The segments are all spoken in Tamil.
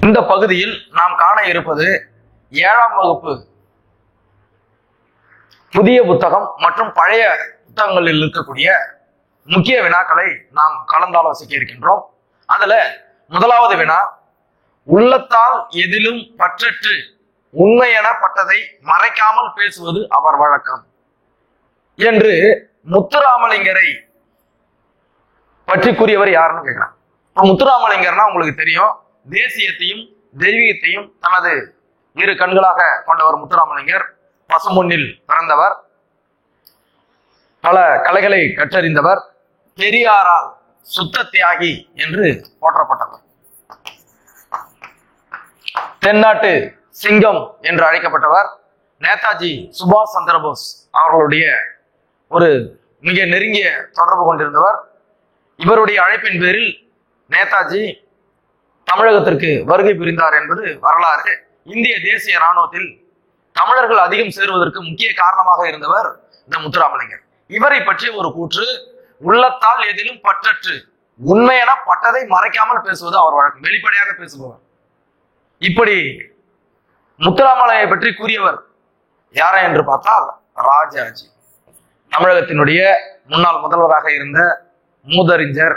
இந்த பகுதியில் நாம் காண இருப்பது 7ஆம் வகுப்பு புதிய புத்தகம் மற்றும் பழைய புத்தகங்களில் இருக்கக்கூடிய முக்கிய வினாக்களை நாம் கலந்தாலோசிக்க இருக்கின்றோம். அதுல முதலாவது வினா, உள்ளத்தால் எதிலும் பற்றற்று உண்மையெனப்பட்டதை மறைக்காமல் பேசுவது அவர் வழக்கம் என்று முத்துராமலிங்கரை பற்றி கூறியவர் யாருன்னு கேட்கிறான். முத்துராமலிங்கர்னா உங்களுக்கு தெரியும், தேசியத்தையும் தெய்வீகத்தையும் தனது இரு கண்களாக கொண்டவர் முத்துராமலிங்கர். பசும்பொன்னில் பிறந்தவர், பல கலைகளை கற்றறிந்தவர், பெரியாரால் சுத்த தியாகி என்று போற்றப்பட்டவர், தென்னாட்டு சிங்கம் என்று அழைக்கப்பட்டவர், நேதாஜி சுபாஷ் சந்திரபோஸ் அவர்களுடைய ஒரு மிக நெருங்கிய தொடர்பு கொண்டிருந்தவர். இவருடைய அழைப்பின் பேரில் நேதாஜி தமிழகத்திற்கு வருகை புரிந்தார் என்பது வரலாறு. இந்திய தேசிய இராணுவத்தில் தமிழர்கள் அதிகம் சேருவதற்கு முக்கிய காரணமாக இருந்தவர் இந்த முத்துராமலிங்கர். இவரை பற்றி ஒரு கூற்று, உள்ளத்தால் எதிலும் பற்றற்று உண்மையென பட்டதை மறைக்காமல் பேசுவது அவர் வழக்கம், வெளிப்படையாக பேசுபவர். இப்படி முத்துராமலிங்கரை பற்றி கூறியவர் யாரை என்று பார்த்தால் ராஜாஜி. தமிழகத்தினுடைய முன்னாள் முதல்வராக இருந்த மூதறிஞர்,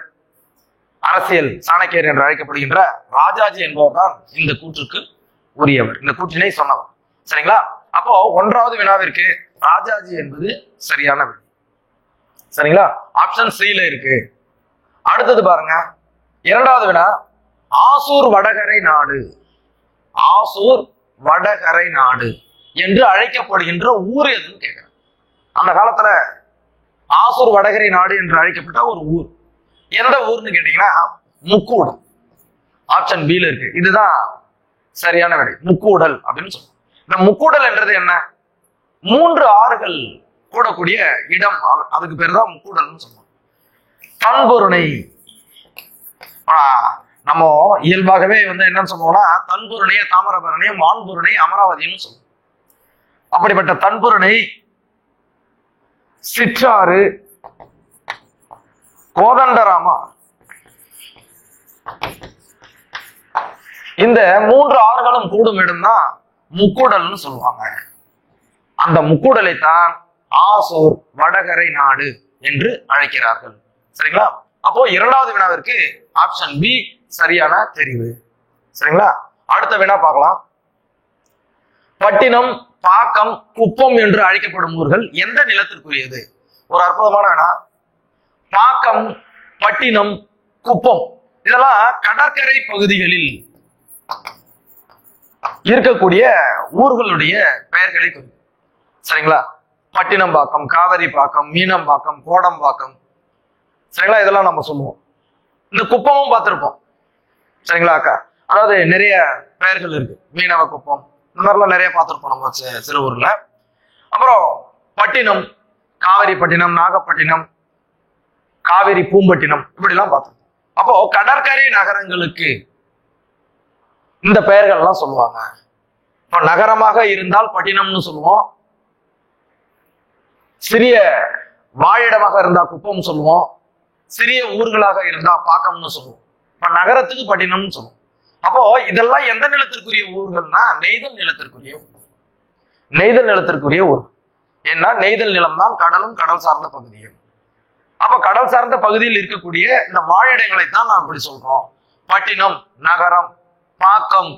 அரசியல் சாணக்கியர் என்று அழைக்கப்படுகின்ற ராஜாஜி என்பவர் தான் இந்த கூற்றுக்கு உரியவர், இந்த கூற்றினை சொன்னவர். சரிங்களா? அப்போ 1வது வினாவிற்கு ராஜாஜி என்பது சரியான விடை. சரிங்களா? ஆப்ஷன் C-ல இருக்கு. அடுத்தது பாருங்க, 2வது வினா, ஆசூர் வடகரை நாடு, ஆசூர் வடகரை நாடு என்று அழைக்கப்படுகின்ற ஊர் எதுன்னு கேட்கிறேன். அந்த காலத்துல ஆசூர் வடகரை நாடு என்று அழைக்கப்பட்ட ஒரு ஊர் எந்த ஊர்னு கேட்டீங்கன்னா முக்கூடல். ஆப்ஷன் B-ல இருக்கு. இதுதான் சரியான விடை, முக்கூடல் அப்படின்னு சொல்லுவோம். இந்த முக்கூடல் என்றது என்ன? 3 ஆறுகள் கூடக்கூடிய இடம், அதுக்கு பேர் தான் முக்கூடல்னு சொல்லுவோம். தன்பொருணை, நம்ம இயல்பாகவே என்னன்னு சொல்லுவோம்னா தன்பொருணைய தாமிரபரணிய, மான்பொருணை அமராவதினு சொல்லுவோம். அப்படிப்பட்ட தன்பொருணை, சிற்றாறு, கோதண்டராமா, இந்த 3 ஆறுகளும் கூடும் இடம் தான் முக்கூடல்னு சொல்லுவாங்க. அந்த முக்கூடலை தான் ஆசூர் வடகரை நாடு என்று அழைக்கிறார்கள். சரிங்களா? அப்போ 2வது வினாவிற்கு ஆப்ஷன் B சரியான தெரிவு. சரிங்களா? அடுத்த வினா பார்க்கலாம். பட்டினம், பாக்கம், குப்பம் என்று அழைக்கப்படும் ஊர்கள் எந்த நிலத்திற்குரியது? ஒரு அற்புதமான வினா. பாக்கம், பட்டினம், குப்பம் இதெல்லாம் கடற்கரை பகுதிகளில் இருக்கக்கூடிய ஊர்களுடைய பெயர்களை குறிக்கும். சரிங்களா? பட்டினம்பாக்கம், காவிரிப்பாக்கம், மீனம்பாக்கம், கோடம்பாக்கம், சரிங்களா? இதெல்லாம் நம்ம சொல்லுவோம். இந்த குப்பமும் பார்த்திருப்போம். சரிங்களா அக்கா? அதாவது நிறைய பெயர்கள் இருக்கு, மீனவ குப்பம், இந்த மாதிரிலாம் நிறைய பார்த்திருப்போம் நம்ம சிறுவூர்ல. அப்புறம் பட்டினம், காவிரி பட்டினம், நாகப்பட்டினம், காவிரி பூம்பட்டினம், இப்படிலாம் பார்த்திருப்போம். அப்போ கடற்கரை நகரங்களுக்கு இந்த பெயர்கள் எல்லாம் சொல்லுவாங்க. இப்போ நகரமாக இருந்தால் பட்டினம்னு சொல்லுவோம், சிறிய வாழிடமாக இருந்தா குப்பம் சொல்லுவோம், சிறிய ஊர்களாக இருந்தா பாக்கம்னு சொல்லுவோம். இப்ப நகரத்துக்கு பட்டினம்னு சொல்லுவோம். அப்போ இதெல்லாம் எந்த நிலத்திற்குரிய ஊர்கள்னா நெய்தல் நிலத்திற்குரிய ஊர். நெய்தல் நிலத்திற்குரிய ஊர். ஏன்னா நெய்தல் நிலம் தான் கடலும் கடல் சார்ந்த பகுதியும். அப்ப கடல் சார்ந்த பகுதியில் இருக்கக்கூடிய இந்த வாழிடங்களை தான் நாம் இப்படி சொல்றோம். பட்டினம் நகரம், பாக்கம்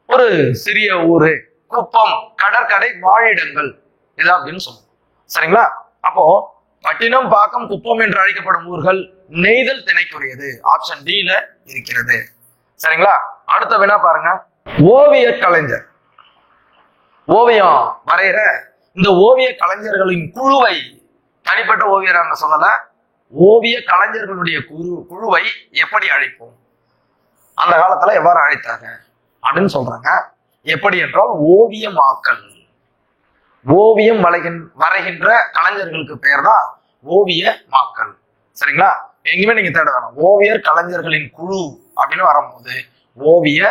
ஒரு சிறிய ஊரு, குப்பம் கடற்கரை வாழிடங்கள், இது அப்படின்னு சொல்லுவோம். சரிங்களா? அப்போ பட்டினம், பாக்கம், குப்பம் என்று அழைக்கப்படும் ஊர்கள் நெய்தல் திணைக்குரியது. ஆப்ஷன் D-ல இருக்கிறது. சரிங்களா? அடுத்த வினா பாருங்க. ஓவிய கலைஞர், ஓவியம் வரைகிற இந்த ஓவிய கலைஞர்களின் குழுவை, தனிப்பட்ட ஓவியர் அங்க சொல்லல, ஓவிய கலைஞர்களுடைய குழுவை எப்படி அழைப்போம்? அந்த காலத்துல எவ்வாறு அழைத்தாங்க அப்படின்னு சொல்றாங்க. எப்படி என்றால் ஓவியமாக்கல். ஓவியம் வரைகின்ற கலைஞர்களுக்கு பெயர் தான் ஓவிய மாக்கல். சரிங்களா? எங்கேயுமே நீங்க தேட வேணும். ஓவியர் கலைஞர்களின் குழு அப்படின்னு வரும்போது ஓவிய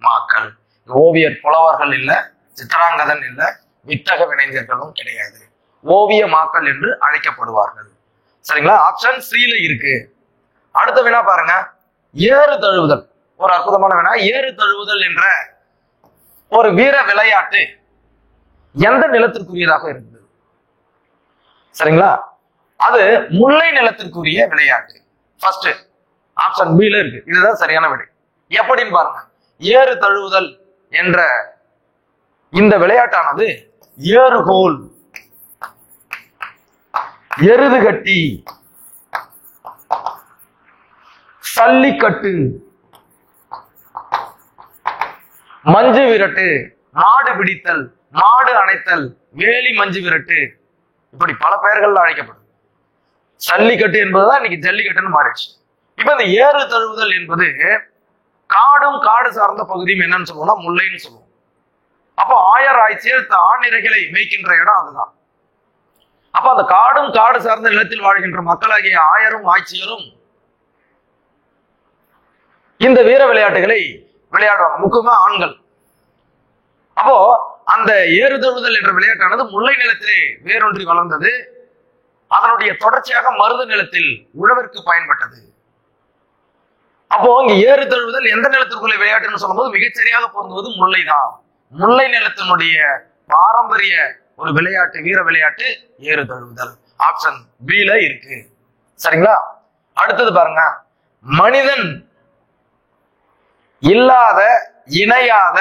மாக்கல். ஓவியர் புலவர்கள் இல்ல, சித்திராங்கதன் இல்ல, வித்தக வினைஞர்களும் கிடையாது, ஓவிய மாக்கல் என்று அழைக்கப்படுவார்கள். சரிங்களா? ஆப்ஷன் C-ல இருக்கு. அடுத்த வினா பாருங்க. ஏறு தழுவுதல் ஒரு அற்புதமான வினா. ஏறு தழுவுதல் என்ற ஒரு வீர விளையாட்டு எந்த நிலத்திற்குரியதாக இருந்தது? சரிங்களா? அது முல்லை நிலத்திற்குரிய விளையாட்டு. ஃபர்ஸ்ட் ஆப்ஷன் பி ல இருக்கு. இதுதான் சரியான விடை. எப்படின்னு பாருங்க. ஏறு தழுவுதல் என்ற இந்த விளையாட்டானது ஏறுகோல், எருது கட்டி, சல்லிக்கட்டு, மஞ்சு விரட்டு, மாடு பிடித்தல், மாடு அணைத்தல், வேலி மஞ்சு விரட்டு, இப்படி பல பெயர்கள் அழைக்கப்படும். சல்லிக்கட்டு என்பதுதான் இன்னைக்கு ஜல்லிக்கட்டுன்னு மாறிடுச்சு. இப்ப இந்த ஏறு தழுவுதல் என்பது காடும் காடு சார்ந்த பகுதியும் என்னன்னு சொல்லுவோம்னா முல்லைன்னு சொல்லுவோம். அப்போ ஆயர் ஆய்ச்சியர் ஆணிரைகளை மேய்க்கின்ற இடம் அதுதான். அப்ப அந்த காடும் காடு சார்ந்த நிலத்தில் வாழ்கின்ற மக்களாகிய ஆயரும் ஆய்ச்சியரும் இந்த வீர விளையாட்டுகளை விளையாடுவாங்க, முக்கியமா ஆண்கள். அப்போ அந்த ஏறுதழுவுதல் என்ற விளையாட்டானது முல்லை நிலத்திலே வேரொன்றி வளர்ந்தது. அதனுடைய தொடர்ச்சியாக மருத நிலத்தில் உழவிற்கு பயன்பட்டது. அப்போ இங்க ஏறு தழுவுதல் எந்த நிலத்திற்குள்ள விளையாட்டுன்னு சொல்லும்போது மிகச்சரியாக பொருந்துவது முல்லை தான். முல்லை நிலத்தினுடைய பாரம்பரிய ஒரு விளையாட்டு, வீர விளையாட்டு ஏறு தழுவுதல். ஆப்ஷன் பி ல இருக்கு. சரிங்களா? அடுத்தது பாருங்க. மனிதன் இல்லாத இணையாத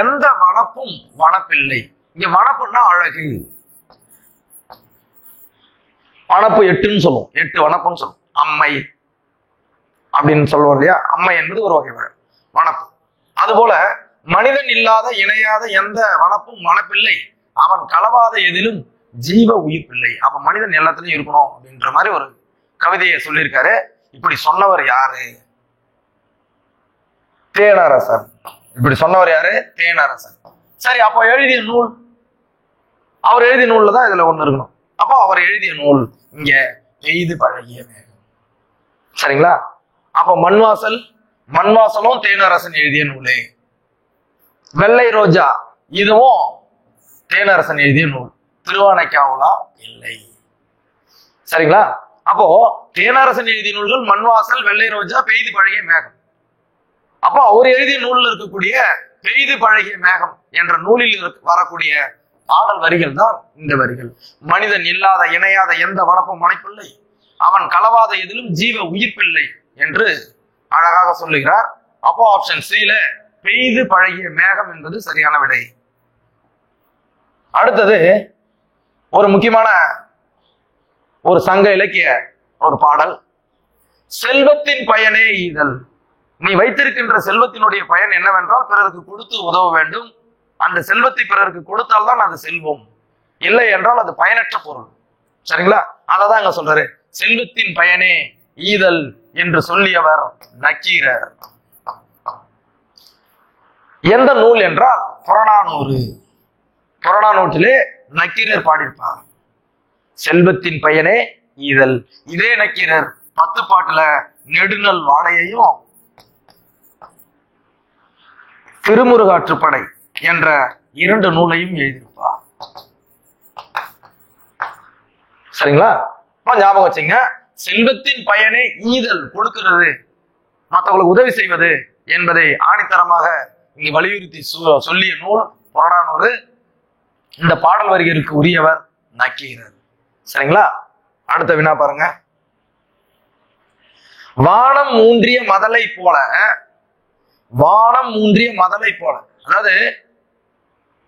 எந்த வனப்பும் வனப்பில்லை. இங்க வனப்புன்னா அழகு. வனப்பு 8ன்னு சொல்லுவோம். 8 வனப்புன்னு சொல்லுவோம். அம்மை அப்படின்னு சொல்லுவோம் இல்லையா? அம்மை என்பது ஒரு வகை வனப்பு. அதுபோல மனிதன் இல்லாத இணையாத எந்த வனப்பும் வனப்பில்லை, அவன் கலவாத எதிலும் ஜீவ உயிர் பிள்ளை. அப்ப மனிதன் எல்லாத்துலயும் இருக்கணும் அப்படின்ற மாதிரி ஒரு கவிதையை சொல்லியிருக்காரு. இப்படி சொன்னவர் யாரு? தேனரசன். இப்படி சொன்னவர் யாரு? தேனரசன். சரி, அப்போ எழுதிய நூல், அவர் எழுதிய நூல்ல தான் இதுல ஒண்ணு இருக்கணும். அப்போ அவர் எழுதிய நூல் இங்க பெய்து பழகிய மேகம். சரிங்களா? அப்ப மண்வாசல், மண்வாசலும் தேனரசன் எழுதிய நூலே. வெள்ளை ரோஜா இதுவும் தேனரசன் எழுதிய நூல். திருவானைக்காவலா இல்லை. சரிங்களா? அப்போ தேனரசன் எழுதிய நூல்கள் மண்வாசல், வெள்ளை ரோஜா, பெய்து பழகிய மேகம். அப்போ அவர் எழுதிய நூலில் இருக்கக்கூடிய பெய்து பழகிய மேகம் என்ற நூலில் வரக்கூடிய பாடல் வரிகள் தான் இந்த வரிகள். மனிதன் இல்லாத இணையாத எந்த வனப்பும் வனப்பில்லை, அவன் கலவாத எதிலும் ஜீவ உயிர்ப்பில்லை என்று அழகாக சொல்லுகிறார். அப்போ ஆப்ஷன் சி ல பெய்து பழகிய மேகம் என்பது சரியான விடை. அடுத்தது ஒரு முக்கியமான ஒரு சங்க இலக்கிய ஒரு பாடல். செல்வத்தின் பயனே ஈதல். நீ வைத்திருக்கின்ற செல்வத்தினுடைய பயன் என்னவென்றால் பிறருக்கு கொடுத்து உதவ வேண்டும். அந்த செல்வத்தை பிறருக்கு கொடுத்தால்தான் அது செல்வம், இல்லை என்றால் அது பயனற்ற பொருள். சரிங்களா? அததான் அங்க சொல்றாரு. செல்வத்தின் பயனே ஈதல் என்று சொல்லியவர் நக்கீரர். எந்த நூல் என்றால் புறநானூறு. புறநானூற்றிலே நக்கீரர் பாடியிருப்பார். செல்வத்தின் பயனே ஈதல். இதே நக்கீரர் 10 பாட்டுல நெடுநல் வாடையையும் திருமுருகாற்றுப்படை என்ற 2 நூலையும் எழுதியிருப்பார். சரிங்களா? ஞாபகம் வச்சுங்க. செல்வத்தின் பயனே ஈதல், கொடுக்கிறது, மற்றவங்களுக்கு உதவி செய்வது என்பதை ஆணித்தரமாக இங்கு வலியுறுத்தி சொல்லிய நூல் புறநானூறு. இந்த பாடல் வரிகளுக்கு உரியவர் நக்கீரர். சரிங்களா? அடுத்த வினா பாருங்க. வானம் ஊன்றிய மதலை போல, வானம் ஊன்றிய மதலை போல, அதாவது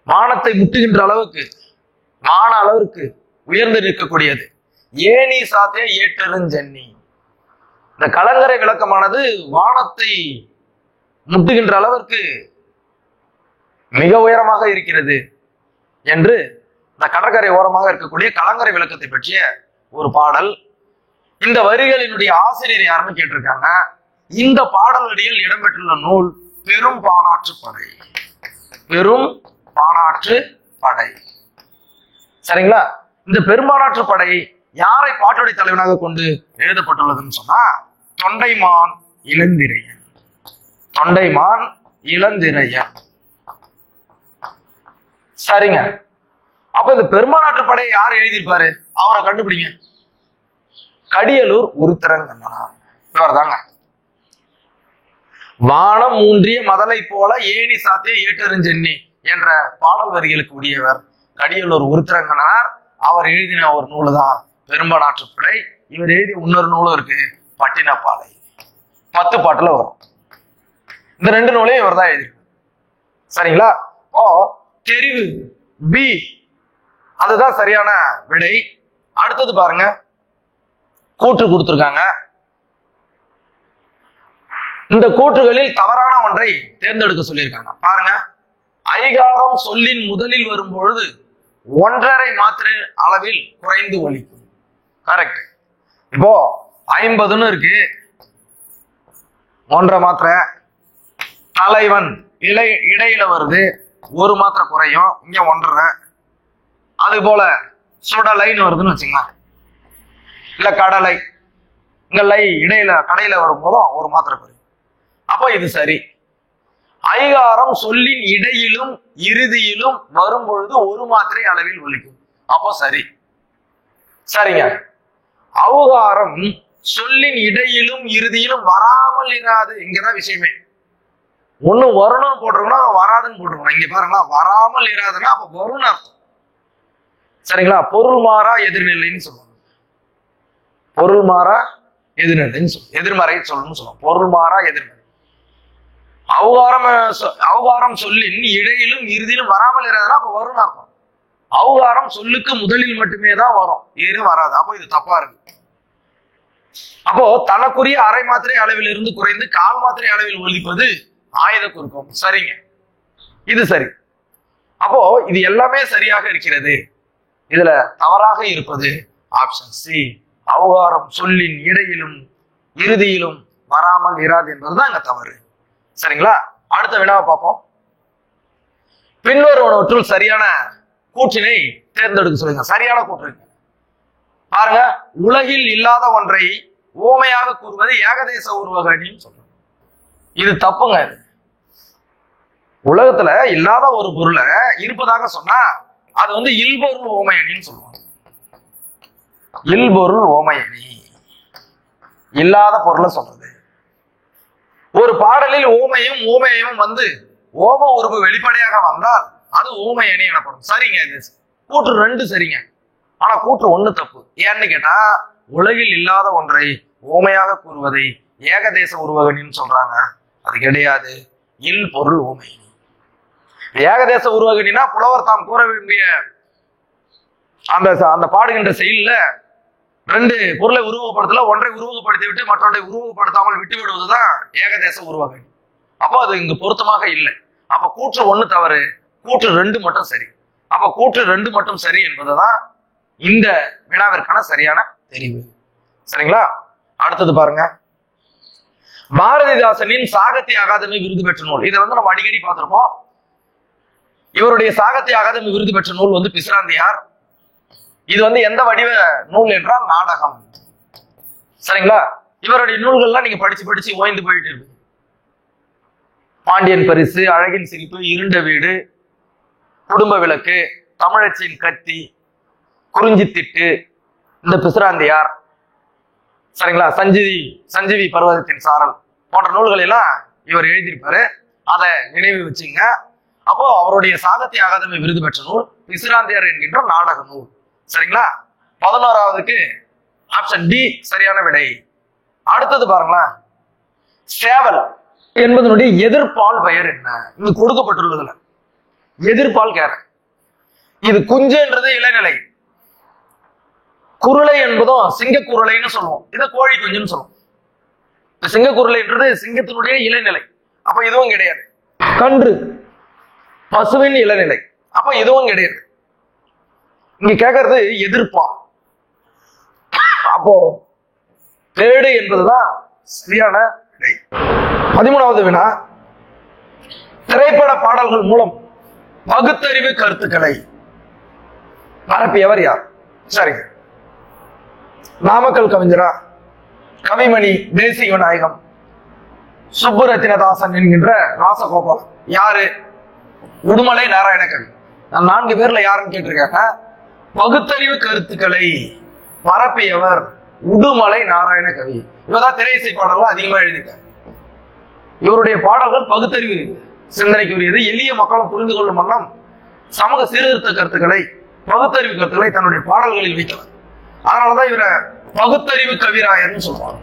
வானத்தை முட்டுகின்ற அளவுக்கு, வான அளவிற்கு உயர்ந்து நிற்கக்கூடியது. Any satay ஏற்றெழுஞ்சென்னி. இந்த கலங்கரை விளக்கமானது வானத்தை முட்டுகின்ற அளவிற்கு மிக உயரமாக இருக்கிறது என்று இந்த கடற்கரை ஓரமாக இருக்கக்கூடிய கலங்கரை விளக்கத்தை பற்றிய ஒரு பாடல். இந்த வரிகளினுடைய ஆசிரியர் யாருன்னு கேட்டிருக்காங்க. இந்த பாடல் வரியில் இடம்பெற்றுள்ள நூல் பெரும் பாணாற்று படை. பெரும் பாணாற்று படை. சரிங்களா? இந்த பெரும்பாணாற்று படை யாரை பாட்டுடை தலைவனாக கொண்டு எழுதப்பட்டுள்ளதுன்னு சொன்னா தொண்டைமான் இளந்திரையன். தொண்டைமான் இளந்திரையன். சரிங்க. அப்ப இந்த பெரும்பாணாற்று படையை யார் எழுதியிருப்பாரு? அவரை கண்டுபிடிங்க. கடியலூர் உருத்திரன் கண்ணனார். இவர் தாங்க. வானம் மூன்றிய மதலை போல ஏணி சாத்திய ஏற்றறிஞ்செண்ணி என்ற பாடல் வரிகளுக்கு உரியவர் கடியலூர் உருத்திரங்கனார். அவர் எழுதின ஒரு நூல் தான் பெரும்பனாற்றுப்படை. இவர் எழுதிய இன்னொரு நூலும் இருக்கு, பட்டினப்பாலை. 10 பாட்டுல வரும். இந்த 2 நூலையும் இவர் தான் எழுதியிருக்கு. சரிங்களா? ஓ தெரிவு பி, அதுதான் சரியான விடை. அடுத்தது பாருங்க, கூற்று கொடுத்திருக்காங்க. இந்த கூற்றுகளில் தவறான ஒன்றை தேர்ந்தெடுக்க சொல்லியிருக்காங்க. பாருங்க, ஐகாரம் சொல்லின் முதலில் வரும் பொழுது 1.5 மாத்திரை அளவில் குறைந்து ஒலிக்கும். கரெக்ட். இப்போ 50ன்னு இருக்கு, 1.5 மாத்திரை. தலைவன் இடையில வருது, 1 மாத்திரை குறையும், இங்க 1.5. அது போல சுடலைன்னு வருதுன்னு வச்சுக்கலாம், இல்ல கடலை, இங்க லை இடையில கடையில வரும்போதும் 1 மாத்திரை குறையும். அப்போ இது சரி. ஐகாரம் சொல்லின் இடையிலும் இறுதியிலும் வரும் பொழுது 1 மாத்திரை அளவில் ஒலிக்கும். அப்போ சரி. சரிங்க. ஔகாரம் சொல்லின் இடையிலும் இறுதியிலும் வராமல் இராது. இங்கதான் விஷயமே. ஒண்ணு வரணும் போட்டிருக்கணும், வராதுன்னு போட்டிருக்கணும். இங்க பாருங்களா, வராமல் இராதுன்னா அப்ப வரும்னு அர்த்தம். சரிங்களா? பொருள் மாறா எதிர்நிலைன்னு சொல்லுவாங்க. பொருள் மாறா எதிர்நிலைன்னு சொல்லுவோம், எதிர்மறை சொல்லணும்னு சொல்லுவோம். பொருள் மாறா எதிர்மறை. ஔகாரம் சொல்லின் இடையிலும் இறுதியிலும் வராமல் இராதுன்னா அப்ப வரும்னு அர்த்தம். ஔகாரம் சொல்லுக்கு முதலில் மட்டுமே தான் வரும், இது வராது. அப்போ இது தப்பா இருக்கு. அப்போ தனக்குரிய அரை மாத்திரை அளவில் இருந்து குறைந்து 1/4 மாத்திரை அளவில் ஒலிப்பது ஆயுத குறுக்கம். சரிங்க, இது சரி. அப்போ இது எல்லாமே சரியாக இருக்கிறது. இதுல தவறாக இருப்பது ஆப்ஷன் சி, ஔகாரம் சொல்லின் இடையிலும் இறுதியிலும் வராமல் இராது என்பதுதான் இங்க தவறு. சரிங்களா? அடுத்த வினாவை பார்ப்போம். பின்வருவனவற்றுள் சரியான கூற்றினை தேர்ந்தெடுக்க சொல்லுங்க. சரியான கூற்று பாருங்க, உலகில் இல்லாத ஒன்றை ஓமையாக கூறுவது ஏகதேச உருவகணின்னு சொல்றாங்க. இது தப்புங்க. உலகத்துல இல்லாத ஒரு பொருளை இருப்பதாக சொன்னா அது வந்து இல்பொருள் ஓமையணின்னு சொல்லுவாங்க. இல்பொருள் ஓமையணி, இல்லாத பொருளை சொல்றது. ஒரு பாடலில் ஓமையும் ஓமையும் வந்து ஓம உருவு வெளிப்படையாக வந்தால் அது ஓமையணி எனப்படும். சரிங்க, இது கூற்று 2 சரிங்க. ஆனா கூற்று 1 தப்பு. ஏன்னு கேட்டா, உலகில் இல்லாத ஒன்றை ஓமையாக கூறுவதை ஏகதேச உருவகணின்னு சொல்றாங்க. அது கிடையாது, இல் பொருள் ஓமையணி. ஏகதேச உருவகணினா புலவர் தாம் கூற விரும்பிய அந்த பாடுகின்ற செயல்ல 2 பொருளை உருவகப்படுத்தல, ஒன்றை உருவகப்படுத்தி விட்டு மற்றொன்றை உருவகப்படுத்தாமல் விட்டு விடுவதுதான் ஏகதேச உருவகணி. அப்போ அது இங்கு பொருத்தமாக இல்லை. அப்ப கூற்று 1 தவறு, கூற்று 2 மட்டும் சரி. அப்ப கூற்று 2 மட்டும் சரி என்பதுதான் இந்த வினாவிற்கான சரியான தெரிவு. சரிங்களா? அடுத்தது பாருங்க, பாரதிதாசனின் சாகித்ய அகாதமி விருது பெற்ற நூல். இதை வந்து நம்ம அடிக்கடி பார்த்திருப்போம். இவருடைய சாகித்ய அகாதமி விருது பெற்ற நூல் வந்து பிசிராந்தியார். இது வந்து எந்த வடிவ நூல் என்றால் நாடகம். சரிங்களா? இவருடைய நூல்கள்லாம் நீங்க படிச்சு படிச்சு ஓய்ந்து போயிட்டு இருக்கு. பாண்டியன் பரிசு, அழகின் சிரிப்பு, இருண்ட வீடு, குடும்ப விளக்கு, தமிழச்சியின் கத்தி, குறிஞ்சித்திட்டு, இந்த பிசிராந்தியார், சரிங்களா, சஞ்சீவி பர்வதத்தின் சாரல் போன்ற நூல்கள் எல்லாம் இவர் எழுதியிருப்பாரு. அதை நினைவு வச்சுங்க. அப்போ அவருடைய சாகித்ய அகாதமி விருது பெற்ற நூல் பிசிராந்தியார் என்கின்ற நாடக நூல். சரிங்களா? 11வதுக்கு ஆப்ஷன் டி சரியான விடை. அடுத்தது பாருங்களேன், சேவல் என்பதனுடைய எதிர்ப்பால் பெயர் என்ன? இங்கு கொடுக்கப்பட்டுள்ளதுல எதிர்ப்பால் கேர. இது குஞ்சுன்றது இளநிலை, குருளை என்பதும் சிங்க குருளைன்னு சொல்லுவோம், இதை கோழி குஞ்சுன்னு சொல்லுவோம். சிங்க குருளைன்றது சிங்கத்தினுடைய இளநிலை, அப்ப இதுவும் கிடையாது. கன்று பசுவின் இளநிலை, அப்ப இதுவும் கிடையாது. இங்க கேட்கறது எதிர்ப்பா. அப்போ பேடு என்பதுதான் சரியான விடை. 13வது வினா, திரைப்பட பாடல்கள் மூலம் பகுத்தறிவு கருத்துக்களை பரப்பியவர் யார்? சரிங்க, நாமக்கல் கவிஞரா, கவிமணி, தேசிய விநாயகம், சுப்புரத்தினதாசன் என்கின்ற ராசகோபால். யாரு? உடுமலை நாராயண கவி. நான் 4 பேர்ல யாருன்னு கேட்டிருக்காங்க. பகுத்தறிவு கருத்துக்களை பரப்பியவர் உடுமலை நாராயண கவி. இவதான் திரை இசை பாடல்கள் அதிகமா எழுதியிருக்காங்க. இவருடைய பாடல்கள் பகுத்தறிவு சிந்தனைக்குரியது, எளிய மக்களும் புரிந்து கொள்ளும் வண்ணம் சமூக சீர்திருத்த கருத்துக்களை, பகுத்தறிவு கருத்துக்களை தன்னுடைய பாடல்களில் வைத்தவர். அதனாலதான் இவரை பகுத்தறிவு கவிராயர்னு சொல்லுவாங்க.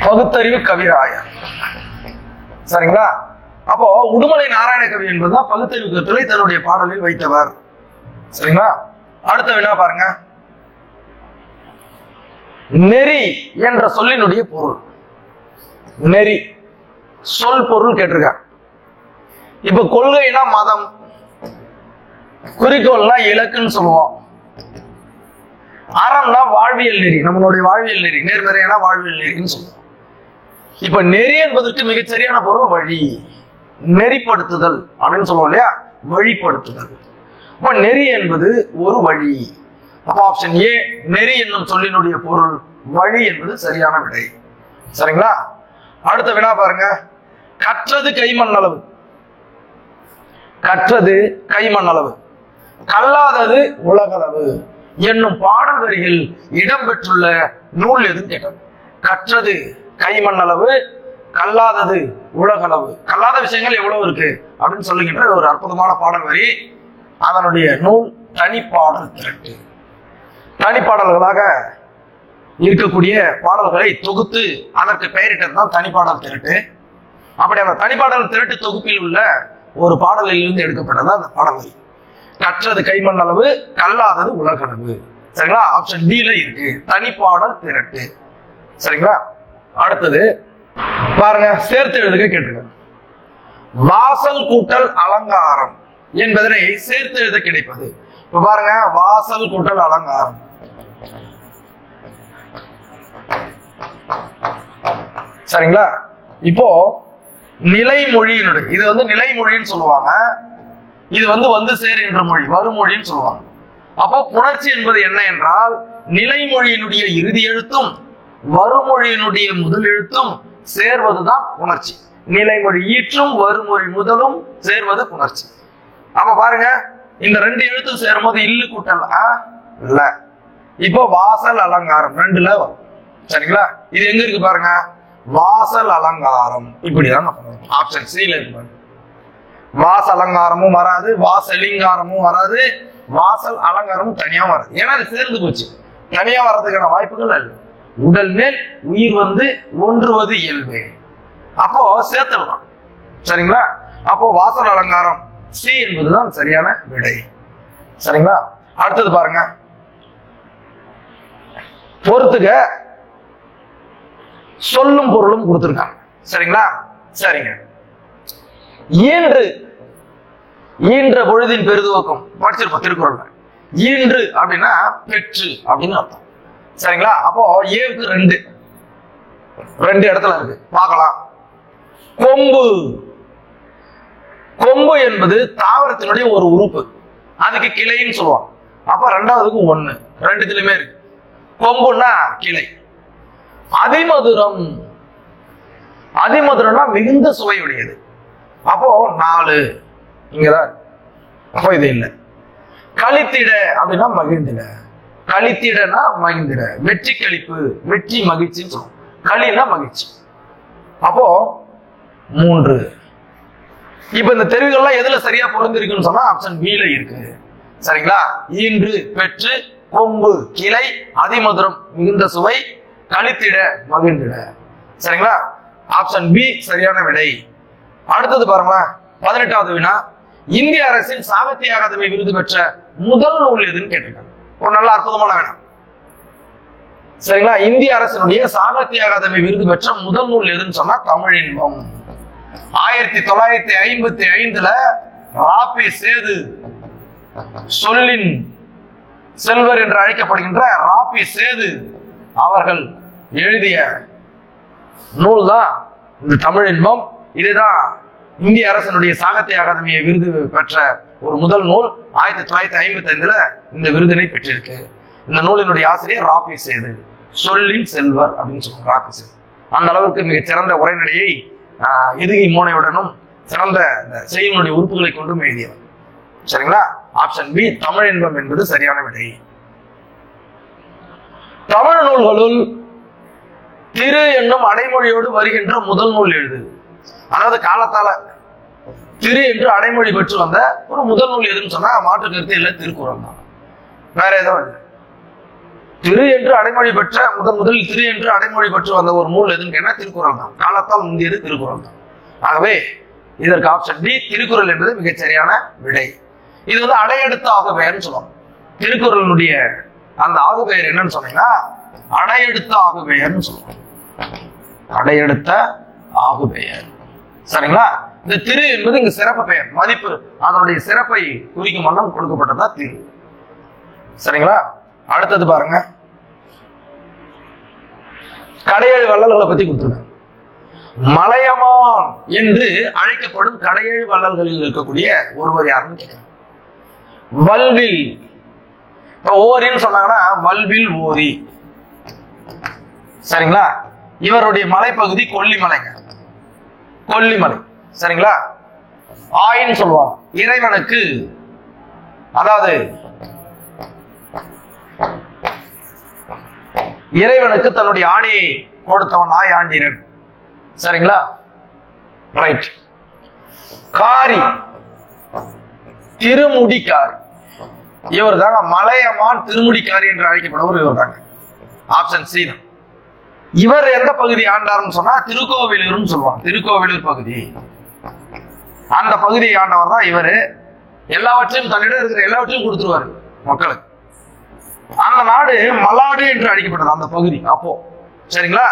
பகுத்தறிவு கவிராயர். சரிங்களா? அப்போ உடுமலை நாராயண கவி என்பதுதான் பகுத்தறிவு கருத்துக்களை தன்னுடைய பாடலில் வைத்தவர். சரிங்களா? அடுத்த வினா பாருங்க. நெறி என்ற சொல்லினுடைய பொருள். நெறி சொல் பொருள் கேட்டிருக்காங்க. இப்ப கொள்கைனா மதம், குறிக்கோள்னா இலக்குன்னு சொல்லுவோம், அறம்னா வாழ்வியல் நெறி, நம்மளுடைய வாழ்வியல் நெறி, நேர்மறையான வாழ்வியல் நெறின்னு சொல்லுவோம். இப்ப நெறி என்பதற்கு மிகச்சரியான பொருள் வழி, நெறிப்படுத்துதல் அப்படின்னு சொல்லுவோம் இல்லையா, வழிப்படுத்துதல். அப்ப நெறி என்பது ஒரு வழி. அப்ப ஆப்ஷன் ஏ நெறி என்னும் சொல்லினுடைய பொருள் வழி என்பது சரியான விடை. சரிங்களா? அடுத்த வினா பாருங்க. கற்றது கைமண்ணளவு, கற்றது கைமண்ணளவு, கல்லாதது உலகளவு என்னும் பாடல் வரியில் இடம்பெற்றுள்ள நூல் எதுன்னு கேட்டது. கற்றது கைமண்ணளவு, கல்லாதது உலகளவு. கல்லாத விஷயங்கள் எவ்வளவு இருக்கு அப்படின்னு சொல்லுகின்ற ஒரு அற்புதமான பாடல் வரி. அதனுடைய நூல் தனிப்பாடல் திரட்டு. தனிப்பாடல்களாக இருக்கக்கூடிய பாடல்களை தொகுத்து அதற்கு பெயரிட்டதுதான் தனிப்பாடல் திரட்டு. அப்படி அந்த தனிப்பாடல் திரட்டு தொகுப்பில் உள்ள ஒரு பாடலில் இருந்து எடுக்கப்பட்டது அந்த பாடல் வரி. கற்றது கைமண்ணளவு, கல்லாதது உலகளவு. சரிங்களா? ஆப்ஷன் டி-ல இருக்கு தனிப்பாடல் திரட்டு. சரிங்களா? அடுத்தது பாருங்க, சேர்த்து எழுதுக கேட்டிருக்க. வாசல் கூட்டல் அலங்காரம் என்பதனை சேர்த்து எழுத கிடைப்பது. இப்ப பாருங்க, வாசல் கூட்டல் அலங்காரம். சரிங்களா? இப்போ நிலைமொழியினுடைய, இது வந்து நிலைமொழின்னு சொல்லுவாங்க, இது வந்து சேர் என்ற மொழி, வருமொழின்னு சொல்லுவாங்க. அப்போ புணர்ச்சி என்பது என்ன என்றால், நிலைமொழியினுடைய இறுதி எழுத்தும் வருமொழியினுடைய முதல் எழுத்தும் சேர்வதுதான் புணர்ச்சி. நிலைமொழி ஈற்றும் வருமொழி முதலும் சேர்வது புணர்ச்சி. அப்ப பாருங்க, இந்த ரெண்டு எழுத்தும் சேரும் போது இல்லு கூட்டல் இல்ல. இப்போ வாசல் அலங்காரம் ரெண்டுல வரும். சரிங்களா? இது எங்க இருக்கு பாருங்க, வாசல் அலங்காரம். இப்படிதான் ஆப்ஷன் சி-ல இருக்கு. வாச அலங்காரமும் வராது, வாசலிங்காரமும் வராது, வாசல் அலங்காரமும் தனியா வராது. ஏன்னா அது சேர்ந்து போச்சு. தனியா வர்றதுக்கான வாய்ப்புகள் இல்லை. உடல் மேல் உயிர் வந்து ஒன்றுவது இயல்பு. அப்போ சேர்த்துடலாம். சரிங்களா? அப்போ வாசல் அலங்காரம் சி என்பதுதான் சரியான விடை. சரிங்களா? அடுத்தது பாருங்க, பொறுத்துக சொல்லும் பொருளும் கொடுத்திருக்காங்க. சரிங்களா? சரிங்க. ஈன்று, ஈன்ற பொழுதின் பெருதுவக்கம் படிச்சிருப்போம் திருக்குறள்ல. ஈன்று அப்படின்னா பெற்று அப்படின்னு அர்த்தம். சரிங்களா? அப்போ ஏவுக்கு ரெண்டு இடத்துல இருக்கு, பார்க்கலாம். கொம்பு, கொம்பு என்பது தாவரத்தினுடைய ஒரு உறுப்பு, அதுக்கு கிளைன்னு சொல்லுவாங்க. அப்ப ரெண்டாவதுக்கு 1, ரெண்டுத்துலயுமே இருக்கு. கொம்புன்னா கிளை. அதிமதுரம், அதிமதுரம்னா மிகுந்த சுவையுடையது. அப்போ 4 இங்கதான். அப்போ இது இல்லை. கழித்திட அப்படின்னா மகிழ்ந்திட, கழித்திடனா மகிழ்ந்திட, வெற்றி கழிப்பு, வெற்றி மகிழ்ச்சின்னு சொல்லுவோம். களினா மகிழ்ச்சி. அப்போ 3. இப்ப இந்த தெரிவுகள்லாம் எதுல சரியா பொருந்திருக்குன்னு சொன்னா ஆப்ஷன் பி-ல இருக்கு. சரிங்களா? ஈன்று பெற்று, கொம்பு கிளை, அதிமதுரம் மிகுந்த சுவை, கழித்திட மகிழ்ந்திட. சரிங்களா? ஆப்ஷன் பி சரியான விடை. அடுத்தது பாருங்க, 18வது வினா. இந்திய அரசின் சாகித்ய அகாதமி விருது பெற்ற முதல் நூல் எதுன்னு கேட்டிருக்காங்க. ஒரு நல்ல அற்புதமான வினா. சரிங்களா? இந்திய அரசினுடைய சாகித்ய அகாதமி விருது பெற்ற முதல் நூல் எதுன்னு சொன்னா தமிழின்பம். 1955ல ராபி சேது, சொல்லின் செல்வர் என்று அழைக்கப்படுகின்ற ராபி சேது அவர்கள் எழுதிய நூல் தான் இந்த தமிழின்பம். இதுதான் இந்திய அரசனுடைய சாகித்ய அகாதமியை விருது பெற்ற ஒரு முதல் நூல். 1955ல இந்த விருதினை பெற்றிருக்கு. இந்த நூலினுடைய ஆசிரியர் ராபி சேது, சொல்லின் செல்வர் அப்படின்னு சொல்லுவாங்க ராபி சேது. அந்த அளவுக்கு மிகச் சிறந்த உரைநடையை எதுகை மோனையுடனும் சிறந்த செய்யுளுடைய உறுப்புகளை கொண்டும் எழுதியவர். சரிங்களா? ஆப்ஷன் பி தமிழின்பம் என்பது சரியான விடை. தமிழ் நூல்களுள் திரு என்னும் அடைமொழியோடு வருகின்ற முதல் நூல் எழுது. அதாவது காலத்தால திரு என்று அடைமொழி பெற்று வந்த ஒரு முதல் நூல் எதுன்னு சொன்னா மாற்று கருத்து இல்லை, திருக்குறள் தான். வேற ஏதோ இல்லை. திரு என்று அடைமொழி பெற்ற முதலில் திரு என்று அடைமொழி பெற்று வந்த ஒரு நூல் எதுன்னு கேட்டா திருக்குறள் தான். காலத்தால் முந்தியது திருக்குறள் தான். ஆகவே இதற்கு ஆப்ஷன் டி, திருக்குறள் என்பது மிகச் சரியான விடை. இது வந்து அடையெடுத்த ஆகுபெயர்னு சொல்லுவாங்க. திருக்குறளுடைய அந்த ஆகுபெயர் என்னன்னு சொன்னீங்கன்னா அடையெடுத்த ஆகுபெயர்னு சொல்லுவாங்க. அடையெடுத்த ஆகுபெயர். சரிங்களா? இந்த திரு என்பது இங்க சிறப்பு பெயர், மதிப்பு, அதனுடைய சிறப்பை குறிக்கும் வண்ணம் கொடுக்கப்பட்டதா திரு. சரிங்களா? அடுத்தது பாருங்க, கடையேழு வள்ளல்களை பத்தி கொடுத்துருக்காங்க. மலையமான் என்று அழைக்கப்படும் கடையேழு வள்ளல்களில் இருக்கக்கூடிய ஒருவர் யாருன்னு கேட்கிறாங்க. வல்வில், ஓரின்னு சொன்னாங்கன்னா வல்வில் ஓரி. சரிங்களா? இவருடைய மலைப்பகுதி கொல்லிமலைங்க, கொல்லிமலை. சரிங்களா? ஆயின்னு சொல்லுவாங்க இறைவனுக்கு, அதாவது இறைவனுக்கு தன்னுடைய ஆணையை கொடுத்தவன் ஆயாண்டிரன். சரிங்களா? ரைட். காரி, திருமுடிக்காரி. இவர் தாங்க மலையமான் திருமுடிக்காரி என்று அழைக்கப்படுவர். இவர் தாங்க ஆப்ஷன் சி. இவர் எந்த பகுதி ஆண்டார்னு சொன்னா திருக்கோவிலூர்னு சொல்லுவாங்க. திருக்கோவிலூர் பகுதி, அந்த பகுதியை ஆண்டவர் தான் இவரு. எல்லாவற்றையும் தன்னிடம் இருக்கிற எல்லாவற்றையும் கொடுத்துருவாரு மக்களுக்கு. அந்த நாடு மலாடு என்று அழைக்கப்பட்டது அந்த பகுதி அப்போ. சரிங்களா?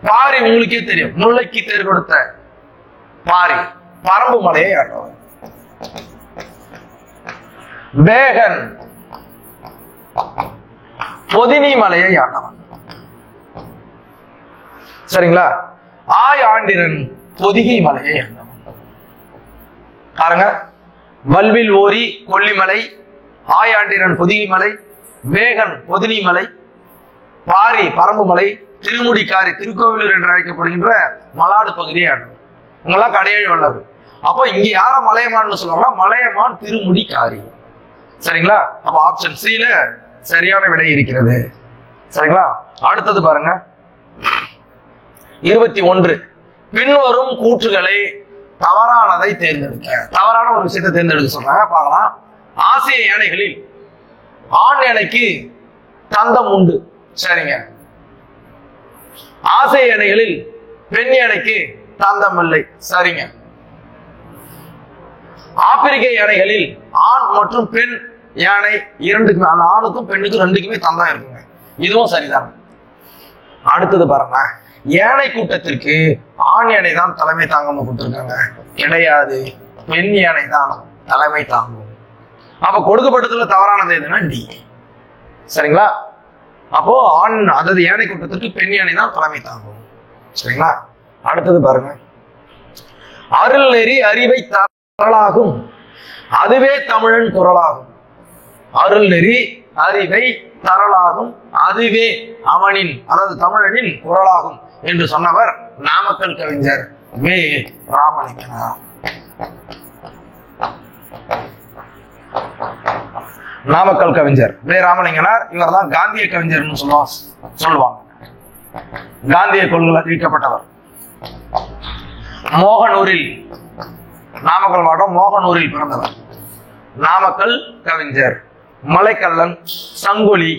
பாரி உங்களுக்கே தெரியும், முல்லைக்கு தேர் கொடுத்த பாரி, பரம்பு மலையை ஆண்டவர். பேகன் பொதினி மலையை ஆண்டவன். சரிங்களா? ஆய் ஆண்டிரன் பொதிகை மலையை ஆண்டவன். பாருங்க, வல்வில் ஓரி கொல்லிமலை, ஆயாண்டிரன் பொதிகை மலை, வேகன் பொதினி மலை, பாரி பரம்பு மலை, திருமுடிக்காரி திருக்கோவிலூர் என்று அழைக்கப்படுகின்ற மலாடு பகுதியை ஆண்டவர். இவங்கெல்லாம் கடையேழு வள்ளல். அப்போ இங்க யார மலையமான்னு சொல்லுவாங்கன்னா மலையமான் திருமுடிக்காரி. சரிங்களா? அப்ப ஆப்ஷன் சில சரியான விடை இருக்கிறது. சரிங்களா? அடுத்தது பாருங்க, 21. பின்வரும் கூற்றுகளை தவறானதை தேர்ந்தெடுக்க. தவறான ஒரு விஷயத்தை தேர்ந்தெடுக்க சொல்றாங்க, பார்க்கலாம். ஆசிய யானைகளில் ஆண் யானைக்கு தந்தம் உண்டு. சரிங்க. ஆசிய யானைகளில் பெண் யானைக்கு தந்தம் இல்லை. சரிங்க. ஆப்பிரிக்க யானைகளில் ஆண் மற்றும் பெண் யானை இரண்டுக்குமே, அந்த ஆணுக்கும் பெண்ணுக்கும் ரெண்டுக்குமே தந்தம் இருக்குங்க. இதுவும் சரிதான். அடுத்தது பாருங்க, யானை கூட்டத்திற்கு ஆண் யானை தான் தலைமை தாங்கன்னு கொடுத்திருக்காங்க. கிடையாது, பெண் யானை தான் தலைமை தாங்கும். அப்ப கொடுக்கப்பட்டதுல தவறானது எதுனா டி. சரிங்களா? அப்போ ஆண், அதாவது யானை கூட்டத்திற்கு பெண் யானை தான் தலைமை தாங்கும். சரிங்களா? அடுத்தது பாருங்க, அருள் நெறி அறிவை தரலாகும், அதுவே தமிழன் குரலாகும். அருள் நெறி அறிவை தரலாகும், அதுவே அவனின், அதாவது தமிழனின் குரலாகும் என்று சொன்னவர் நாமக்கல் கவிஞர் வே. ராமலிங்கனார். நாமக்கல் கவிஞர் வே. ராமலிங்கனார். இவர் தான் காந்திய கவிஞர்னு சொல்லுவாங்க. காந்திய கொள்கைகள் அறிவிக்கப்பட்டவர். மோகனூரில், நாமக்கல் மாவட்டம் மோகனூரில் பிறந்தவர். நாமக்கல் கவிஞர். மலைக்கல்லன், சங்கொலி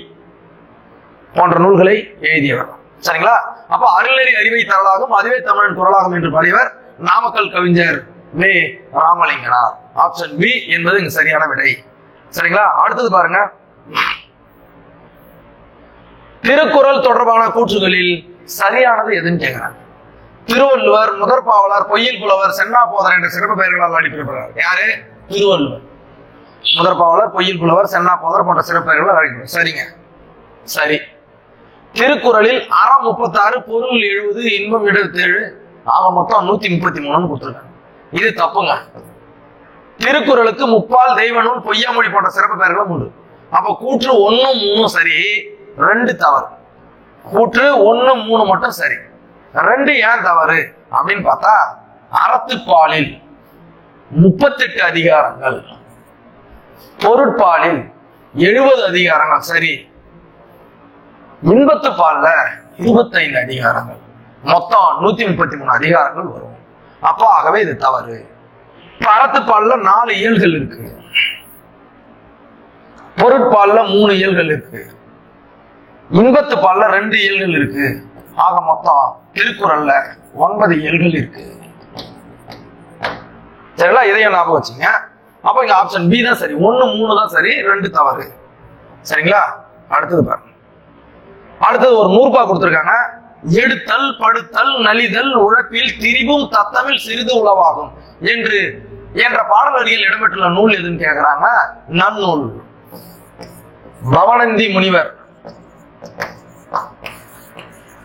போன்ற நூல்களை எழுதியவர். சரிங்களா? அப்ப அருளறி அறிவை தரலாகும், அதுவே தமிழன் குரலாகும் என்று பாடியவர் நாமக்கல் கவிஞர் வே. ராமலிங்கனார். ஆப்ஷன் பி என்பது இங்க சரியான விடை. சரிங்களா? அடுத்தது பாருங்க, திருக்குறள் தொடர்பான கூற்றுகளில் சரியானது எதுன்னு கேட்கிறாங்க. திருவள்ளுவர், முதற்பாவலர், பொய்யில் புலவர், சென்னா போதர் என்ற சிறப்பு பெயர்களால் அழைக்கப்படுகிறார். யாரு? திருவள்ளுவர். முதற்பாவலர், பொய்யில் புலவர், சென்னா போதர் போன்ற சிறப்பு பெயர்களால் அழைக்கப்படுகிறார். சரிங்க, சரி. திருக்குறளில் அறம் 36, பொருள் 70, இன்பம் 77, ஆக மொத்தம் 133 கொடுத்திருக்காங்க. இது தப்புங்க. திருக்குறளுக்கு முப்பால், தெய்வ நூல், பொய்யாமொழி போன்ற சிறப்பு பெயர்களும் உண்டு. அப்ப கூற்று 1, 3 சரி, 2 தவறு. கூற்று 1, 3 மட்டும் சரி, 2 ஏன் தவறு அப்படின்னு பார்த்தா, அறத்துப்பாலில் 38 அதிகாரங்கள், பொருட்பாலில் 70 அதிகாரங்கள் சரி, இன்பத்து பால்ல 25 அதிகாரங்கள், மொத்தம் 133 அதிகாரங்கள் வரும். அப்போ ஆகவே இது தவறு. அறத்துப்பால்ல 4 இயல்கள் இருக்கு, பொருட்பால்ல 3 இயல்கள் இருக்கு, இன்பத்து பால்ல 2 இயல்கள் இருக்கு. ஆக மொத்தம் திருக்குறள்ல 9 இயல்கள் இருக்கு. சரிங்களா? இதையும் ஞாபகம் வச்சுங்க. அப்ப இங்க ஆப்ஷன் பி தான் சரி. 1, 3 தான் சரி, 2 தவறு. சரிங்களா? அடுத்தது பாருங்க. அடுத்தது ஒரு 100 ரூபாய் கொடுத்திருக்காங்க. எடுத்தல், படுத்தல், நலிதல், உழைப்பில் திரிவும் தத்தமில் சிறிது உளவாகும் என்ற பாடல் வரியில் இடம்பெற்றுள்ள நூல் எதுன்னு கேக்குறாங்க. நன்னூல். பவனந்தி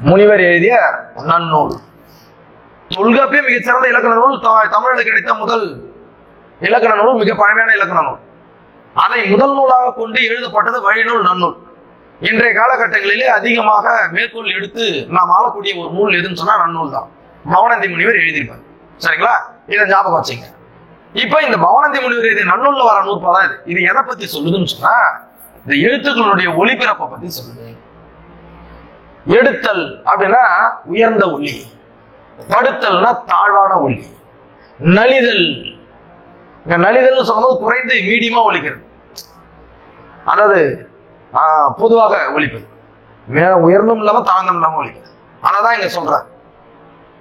முனிவர் எழுதிய நன்னூல். தொல்காப்பியம் மிகச்சிறந்த இலக்கண நூல். தமிழில் கிடைத்த முதல் இலக்கண நூல், மிக பழமையான இலக்கண நூல். அதை முதல் நூலாக கொண்டு எழுதப்பட்டது வழிநூல் நன்னூல். இன்றைய காலகட்டங்களிலே அதிகமாக மேற்கோள் எடுத்து நாம் ஆளக்கூடிய ஒரு நூல் எதுன்னு சொன்னா நன்னூல் தான். பவனந்தி முனிவர் எழுதியிருப்பார். சரிங்களா? இதை ஞாபகம் வச்சுங்க. இப்ப இந்த பவனந்தி முனிவர் எழுதிய நன்னூல்ல வர நூற்பா தான் இது. இது எதை பத்தி சொல்லுதுன்னு சொன்னா இந்த எழுத்துக்களுடைய ஒளிபிறப்பை பத்தி சொல்லுது. எடுத்தல் அப்படின்னா உயர்ந்த ஒளி, படுத்தல்னா தாழ்வான ஒளி, நலிதல் நலிதல் சொல்லும்போது குறைந்து மீடியமா ஒலிக்கிறது, அதாவது பொதுவாக ஒலிப்பது, உயர்ந்தும் இல்லாம தாழ்ந்தும் இல்லாம ஒலிக்கிறது. அதான் இங்க சொல்ற.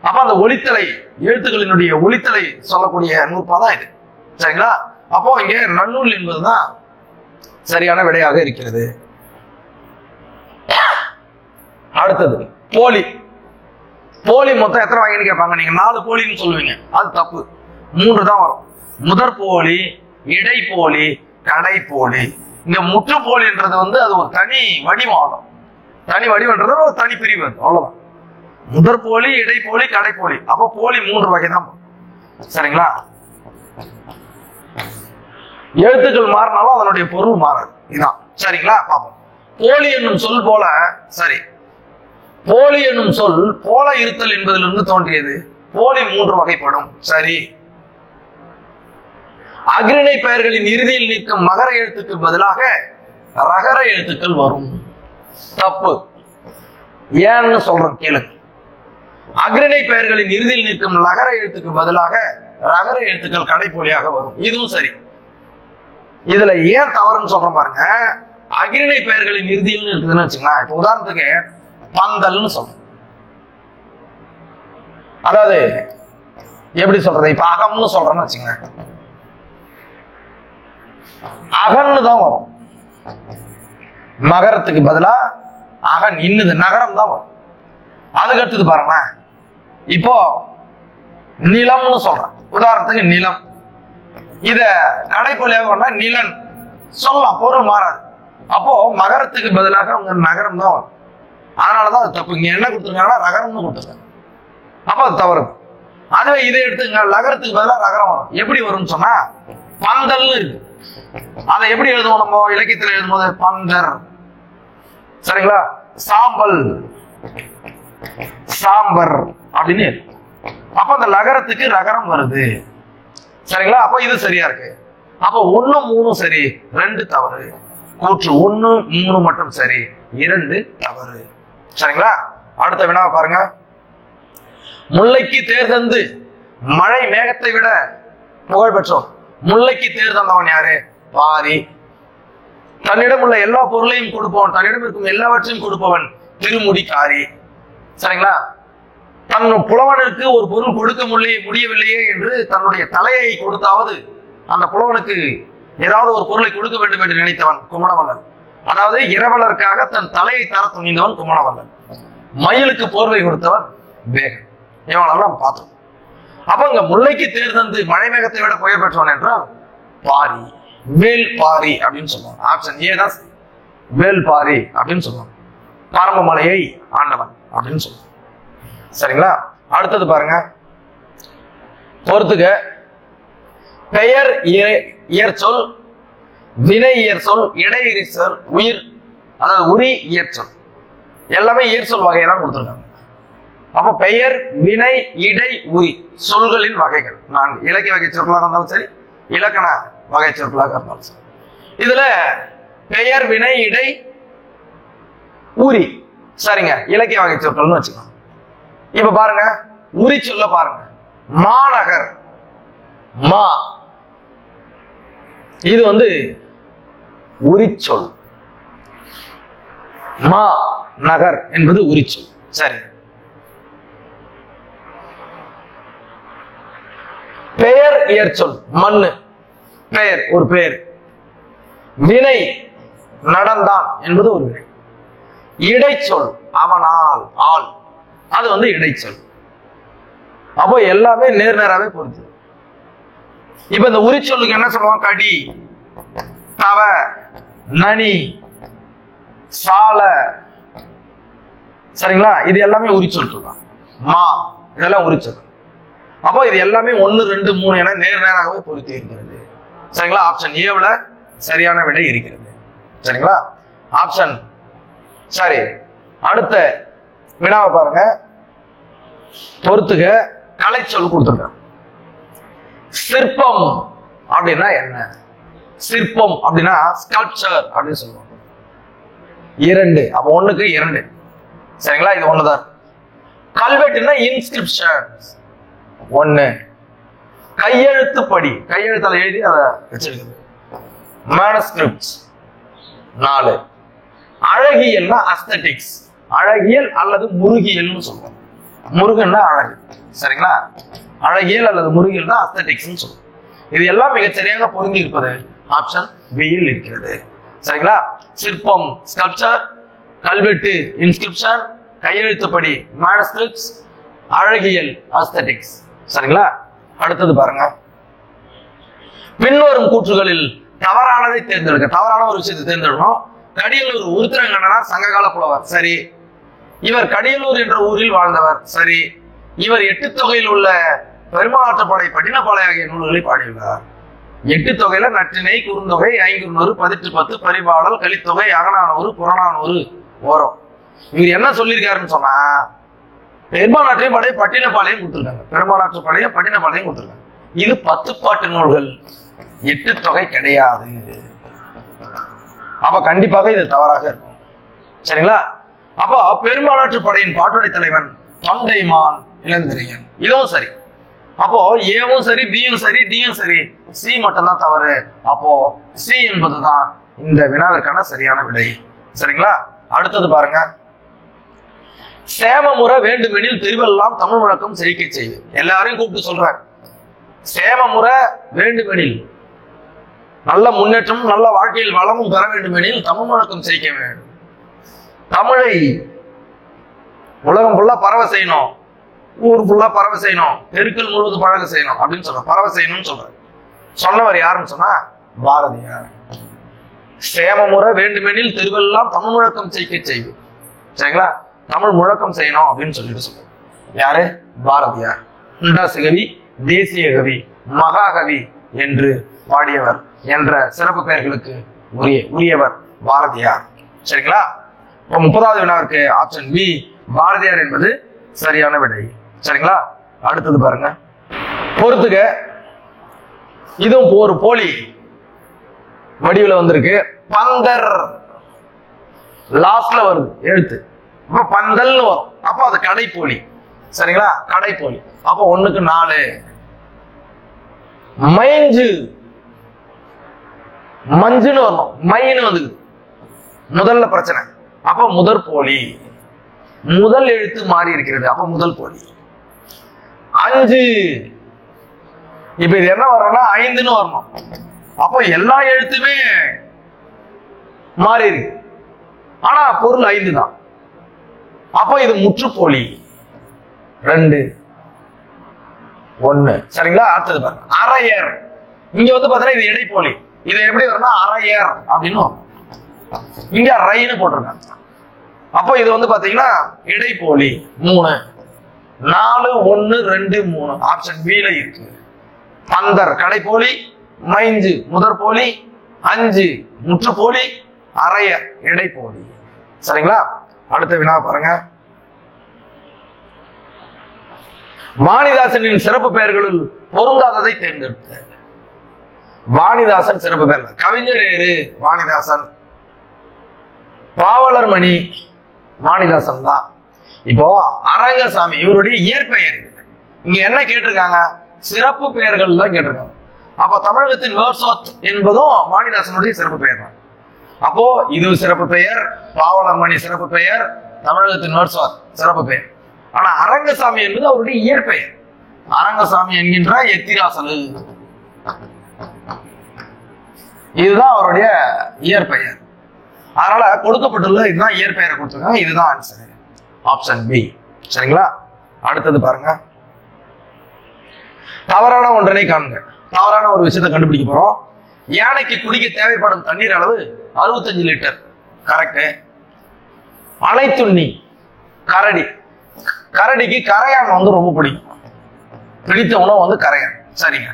அப்ப அந்த ஒலித்தலை, எழுத்துக்களினுடைய ஒலித்தலை சொல்லக்கூடிய நூற்பா தான் இது. சரிங்களா? அப்போ இங்க நன்னூல் என்பதுதான் சரியான விடையாக இருக்கிறது. அடுத்தது போலி. போலி மொத்தம் எத்தனை வகைன்னு கேட்பாங்க. நீங்க 4 போலின்னு சொல்லுவீங்க, அது தப்பு. 3 தான் வரும். முதற் போலி, இடை போலி, கடை போலி. இங்க முற்று போலின்றது அது ஒரு தனி வடிவம். தனி வடிவன்றது ஒரு தனி பிரிவு, அவ்வளவுதான். முதற் போலி, இடை போலி, கடை போலி. அப்ப போலி 3 வகை தான். சரிங்களா? எழுத்துக்கள் மாறினாலும் அதனுடைய பொருள் மாறாது. இதுதான். சரிங்களா? பாப்போம். போலி என்னும் சொல் போல, சரி, போலி என்னும் சொல் போல இருத்தல் என்பதிலிருந்து தோன்றியது. போலி 3 வகைப்படும். சரி. அக்ரிணை பெயர்களின் இறுதியில் நிற்கும் மகர எழுத்துக்கு பதிலாக ரகர எழுத்துக்கள் வரும். தப்பு. ஏன்னு சொல்றேன் கேளு. அக்ரிணை பெயர்களின் இறுதியில் நிற்கும் லகர எழுத்துக்கு பதிலாக ரகர எழுத்துக்கள் கடைப்போலியாக வரும். இதுவும் சரி. இதுல ஏன் தவறுன்னு சொல்றேன் பாருங்க. அக்ரிணை பெயர்களின் இறுதியில் இருக்குதுன்னு வச்சுக்கலாம். இப்ப உதாரணத்துக்கு பந்தல்னு சொல்றோம். அதாவது எப்படி சொல்றது, இப்ப அகம்னு சொல்றேன்னு வச்சுங்க, அகன்னு தான் வரும். மகரத்துக்கு பதிலா அகன், இன்னது நகரம் தான் வரும். அதுக்கு அடுத்தது பாருங்க, இப்போ நிலம்னு சொல்றேன். உதாரணத்துக்கு நிலம். இத கடைப்பொலியாக நிலன் சொல்லலாம், பொருள் மாறாது. அப்போ மகரத்துக்கு பதிலாக உங்க நகரம் தான் வரும். அதனாலதான் அது தப்பு. இங்க என்ன கொடுத்துருக்காங்கன்னா ரகரம்னு கொடுத்துருக்காங்க. அப்ப அது தவறு. அதுவே இதை எடுத்துங்க, லகரத்துக்கு பதிலாக ரகரம் வரும். எப்படி வரும்னு சொன்னா பந்தல்னு இருக்கு. அதை எப்படி எழுதுவோம் நம்ம இலக்கியத்தில் எழுதும்போது பந்தர். சரிங்களா? சாம்பல், சாம்பர் அப்படின்னு. அப்ப அந்த லகரத்துக்கு ரகரம் வருது. சரிங்களா? அப்ப இது சரியா இருக்கு. அப்ப 1, 3 சரி, 2 தவறு. கூற்று 1, 3 மட்டும் சரி, 2 தவறு. சரிங்களா? அடுத்த வினாவை பாருங்க. முல்லைக்கு தேர் தந்து மழை மேகத்தை விட புகழ் பெற்றோம். முல்லைக்கு தேர் தந்தவன் யாரு? பாரி. தன்னிடம் உள்ள எல்லா பொருளையும் கொடுப்பவன், தன்னிடம் இருக்கும் எல்லாவற்றையும் கொடுப்பவன் திருமுடிக்காரி. சரிங்களா? தன் புலவனுக்கு ஒரு பொருள் கொடுக்க முடியவில்லையே என்று தன்னுடைய தலையை கொடுத்தாவது அந்த புலவனுக்கு ஏதாவது ஒரு பொருளை கொடுக்க வேண்டும் என்று நினைத்தவன் குமணவல்லன். அதாவது இரவலருக்காக தன் தலையை தர துணிந்தவன் குமணவல்லன். மயிலுக்கு போர்வை கொடுத்தவன் வேகன். இவங்களெல்லாம் பார்த்தோம். அப்ப இங்க முல்லைக்கு தேர் தந்து மழை மேகத்தை விட புகழ் பெற்றவன் என்றால் பாரி, வேல் பாரி அப்படின்னு சொல்லுவாங்க. ஆப்ஷன் ஏ தான் வேல் பாரி அப்படின்னு சொல்லுவாங்க. பரமமலையை ஆண்டவன் அப்படின்னு சொல்லுவாங்க. சரிங்களா? அடுத்தது பாருங்க, பொறுத்துக்க. பெயர் இயற்சொல், வினை இயற்சொல், இடை இயற்சொல், உயிர் அதாவது உரி இயற்சொல் எல்லாமே இயற்சொல் வகையெல்லாம் கொடுத்துருக்காங்க. அப்ப பெயர், வினை, இடை, உரி சொல்களின் வகைகள் 4. இலக்கிய வகை சொற்களாக இருந்தாலும் சரி, இலக்கண வகை சொற்களாக இருந்தாலும் சரி. இதுல பெயர், வினை, இடை, உரி சரிங்க, இலக்கிய வகை சொற்கள்னு வச்சுக்கலாம். இப்ப பாருங்க, உரி சொல்ல பாருங்க. மாநகர், மா, இது வந்து உரிச்சொல். மா நகர் என்பது உரிச்சொல். சரி, பெயர் இயற்சொல். மண்ணு பெயர், ஒரு பெயர். வினை நடந்தான் என்பது ஒரு வினை. இடைச்சொல் அவனால், ஆள், அது வந்து இடைச்சொல். அப்போ எல்லாமே நேர்நேராவே பொறுத்து. இப்ப இந்த உரிச்சொல்லுக்கு என்ன சொல்லுவாங்க? கடி, தவ, நனி, சால, சரிங்களா? இது எல்லாமே உரிச்சொல் சொல்லலாம். மா, இதெல்லாம் உரிச்சொல். அப்போ இது எல்லாமே 1, 2, 3 என நேர்நேராகவே பொருத்தி இருக்கிறது. சரிங்களா? ஆப்ஷன் ஏவுல சரியான விடை இருக்கிறது. சரிங்களா? ஆப்ஷன் சரி. அடுத்த வினாவை பாருங்க, பொறுத்துக. கலைச்சொல் கொடுத்துருக்க. சிற்பம் அப்படின்னா என்ன? சிற்பம் அப்படின்னா ஸ்கல்ப்சர் அப்படின்னு சொல்லுவாங்க. 2, அப்ப 1க்கு 2. சரிங்களா? இது 1 தான். கல்வெட்டுன்னா இன்ஸ்கிரிப்ஷன் 1. கையெழுத்து படி, கையெழுத்தால எழுதி அதை வச்சிருக்குது, மேனஸ்கிரிப்ட்ஸ் 4. அழகியல்னா அஸ்தெட்டிக்ஸ், அழகியல் அல்லது முருகியல்னு சொல்லுவாங்க. முருகன்னா அழகு. சரிங்களா? அழகியல் அல்லது முருகியல் தான் அஸ்தெட்டிக்ஸ் சொல்லுவோம். இது எல்லாம் மிகச்சரியாக பொருந்தி இருப்பது ஆப்ஷன் பியில் இருக்கிறது. சரிங்களா? சிற்பம் ஸ்கல்ப்சர், கல்வெட்டு இன்ஸ்கிரிப்ஷன், கையெழுத்துப்படி மேனஸ்கிரிப்ட்ஸ், அழகியல் அஸ்தெட்டிக்ஸ். சரிங்களா? அடுத்தது பாருங்க, பின்வரும் கூற்றுகளில் தவறானதை தேர்ந்தெடுக்க. தவறான ஒரு விஷயத்தை தேர்ந்தெடுக்கணும். கடியலூர் உருத்திரங்கண்ணனார் சங்ககால புலவர். சரி. இவர் கடியலூர் என்ற ஊரில் வாழ்ந்தவர். சரி. இவர் 8 தொகையில் உள்ள பெருமாளாற்றுப்படை, பட்டினப்பாலை ஆகிய நூல்களை பாடியுள்ளார். 8 தொகையில நற்றிணை, குறுந்தொகை, ஐங்குறுநூறு, 1810, பரிபாடல், கலித்தொகை, அகநானூறு, புறநானூறு ஓரம். இவர் என்ன சொல்லியிருக்காருன்னு சொன்னா, பெருமாளாற்றுப்படை பட்டினப்பாளையம் கொடுத்துருக்காங்க. பெருமாளாற்றுப்படைய பட்டினப்பாளையம் கொடுத்துருக்காங்க. இது 10 பாட்டு நூல்கள், 8 தொகை கிடையாது. அப்ப கண்டிப்பாக இது தவறாக இருக்கும். சரிங்களா? அப்போ பெருமாளாற்றுப்படையின் பாட்டுடை தலைவன் தொண்டைமான் இளந்திரையன். இதுவும் சரி. அப்போ ஏவும் சரி, பியும் சரி, டியும் சரி, சி மட்டும்தான் தவறு. அப்போ சி என்பதுதான் இந்த வினாவிற்கான சரியான விடை. சரிங்களா? அடுத்தது பாருங்க, சேமமுறை வேண்டுமெனில் திருவெல்லாம் தமிழ் முழக்கம் செழிக்க செய்து. எல்லாரையும் கூப்பிட்டு சொல்றாங்க, சேமமுறை வேண்டுமெனில், நல்ல முன்னேற்றம், நல்ல வாழ்க்கையில் வளமும் பெற வேண்டுமெனில் தமிழ் முழக்கம் செழிக்க வேண்டும். தமிழை உலகம் ஃபுல்லா பரவ செய்யணும், ஊர் ஃபுல்லா பரவ செய்யணும், தெருக்கள் முழுவதும் பழக செய்யணும் அப்படின்னு சொல்ற, பரவ செய்யணும்னு சொல்றாரு. சொன்னவர் யாருன்னு சொன்னா பாரதியார். சேமமுறை வேண்டுமெனில் திருவெல்லாம் தமிழ் முழக்கம் செய்ய செய்து. சரிங்களா? தமிழ் முழக்கம் செய்யணும் அப்படின்னு சொல்லிட்டு சொல்றாரு. யாரு? பாரதியார். உண்டாசி கவி, தேசிய கவி, மகாகவி என்று பாடியவர் என்ற சிறப்பு பெயர்களுக்கு உரியவர் பாரதியார். சரிங்களா? 30வது வினாவிற்கு ஆப்ஷன் பி பாரதியார் என்பது சரியான விடை. சரிங்களா? அடுத்தது பாருங்க, பொறுத்துக. இதுவும் ஒரு போலி வடிவில் வந்திருக்கு. பந்தர் லாஸ்ட்ல வருது எழுத்து, அப்ப பந்தல்னு வரும். அப்போ அது கடைப்போலி. சரிங்களா? கடைப்போலி. அப்போ 1க்கு 4. மைஞ்சு, மஞ்சுன்னு வரணும், மைன்னு வந்து முதல்ல பிரச்சனை. அப்ப முதற் போலி, முதல் எழுத்து மாறி இருக்கிறது. அப்ப முதல் போலி. 5, இப்ப இது என்ன வரணும்னா 5ன்னு வரணும். அப்போ எல்லா எழுத்துமே மாறி இருக்கு, ஆனா பொருள் 5 தான். அப்போ இது முற்றுப்போலி. 2, 1. சரிங்களா? அடுத்தது பாருங்க, அரையர். இங்க வந்து பாத்தீங்கன்னா இது இடைப்போலி. இது எப்படி வரும்னா அரையர் அப்படின்னு வரும். இங்க ரைன்னு போட்டிருக்காங்க. அப்போ இது வந்து பாத்தீங்கன்னா இடைப்போலி. 3, 4, 1, 2, 3 ஆப்ஷன் பில இருக்கு. பந்தர் கடைப்போலி, மைஞ்சு முதற்போலி, 5 முற்றுப்போலி, அரையர் இடைப்போலி. சரிங்களா? அடுத்த வினா பாருங்க, வாணிதாசனின் சிறப்பு பெயர்களில் பொருந்தாததை தேர்ந்தெடுத்த. வாணிதாசன் சிறப்பு பெயர், கவிஞர் ஏறு வாணிதாசன், பாவலர் மணி வாணிதாசன் தான். இப்போ அரங்கசாமி இவருடைய இயற்பெயர். இங்க என்ன கேட்டிருக்காங்க? சிறப்பு பெயர்கள் தான் கேட்டிருக்காங்க. அப்ப தமிழகத்தின் வேர்ட்ஸ்வொர்த் என்பதும் வாணிதாசனுடைய சிறப்பு பெயர் தான். அப்போ இது சிறப்பு பெயர், பாவலர்மணி சிறப்பு பெயர், தமிழகத்தின் வேர்ட்ஸ்வொர்த் சிறப்பு பெயர். ஆனா அரங்கசாமி என்பது அவருடைய இயற்பெயர். அரங்கசாமி என்கின்ற எத்திராசலு, இதுதான் அவருடைய இயற்பெயர். அதனால கொடுக்கப்பட்டுள்ள இதுதான் இயற்பெயரை கொடுத்துருக்காங்க. இதுதான் ஆன்சர், ஆப்ஷன் பி. சரிங்களா? அடுத்தது பாருங்க, தவறான ஒன்றனை காண்க. தவறான ஒரு விஷயத்தை கண்டுபிடிக்க போறோம். யானைக்கு குடிக்க தேவைப்படும் தண்ணீர் அளவு 65 லிட்டர். கரெக்ட். அனைத்துண்ணி கரடி, கரடிக்கு கரையான் வந்து ரொம்ப பிடிக்கும். பிடித்த உணவு வந்து கரையான். சரிங்க.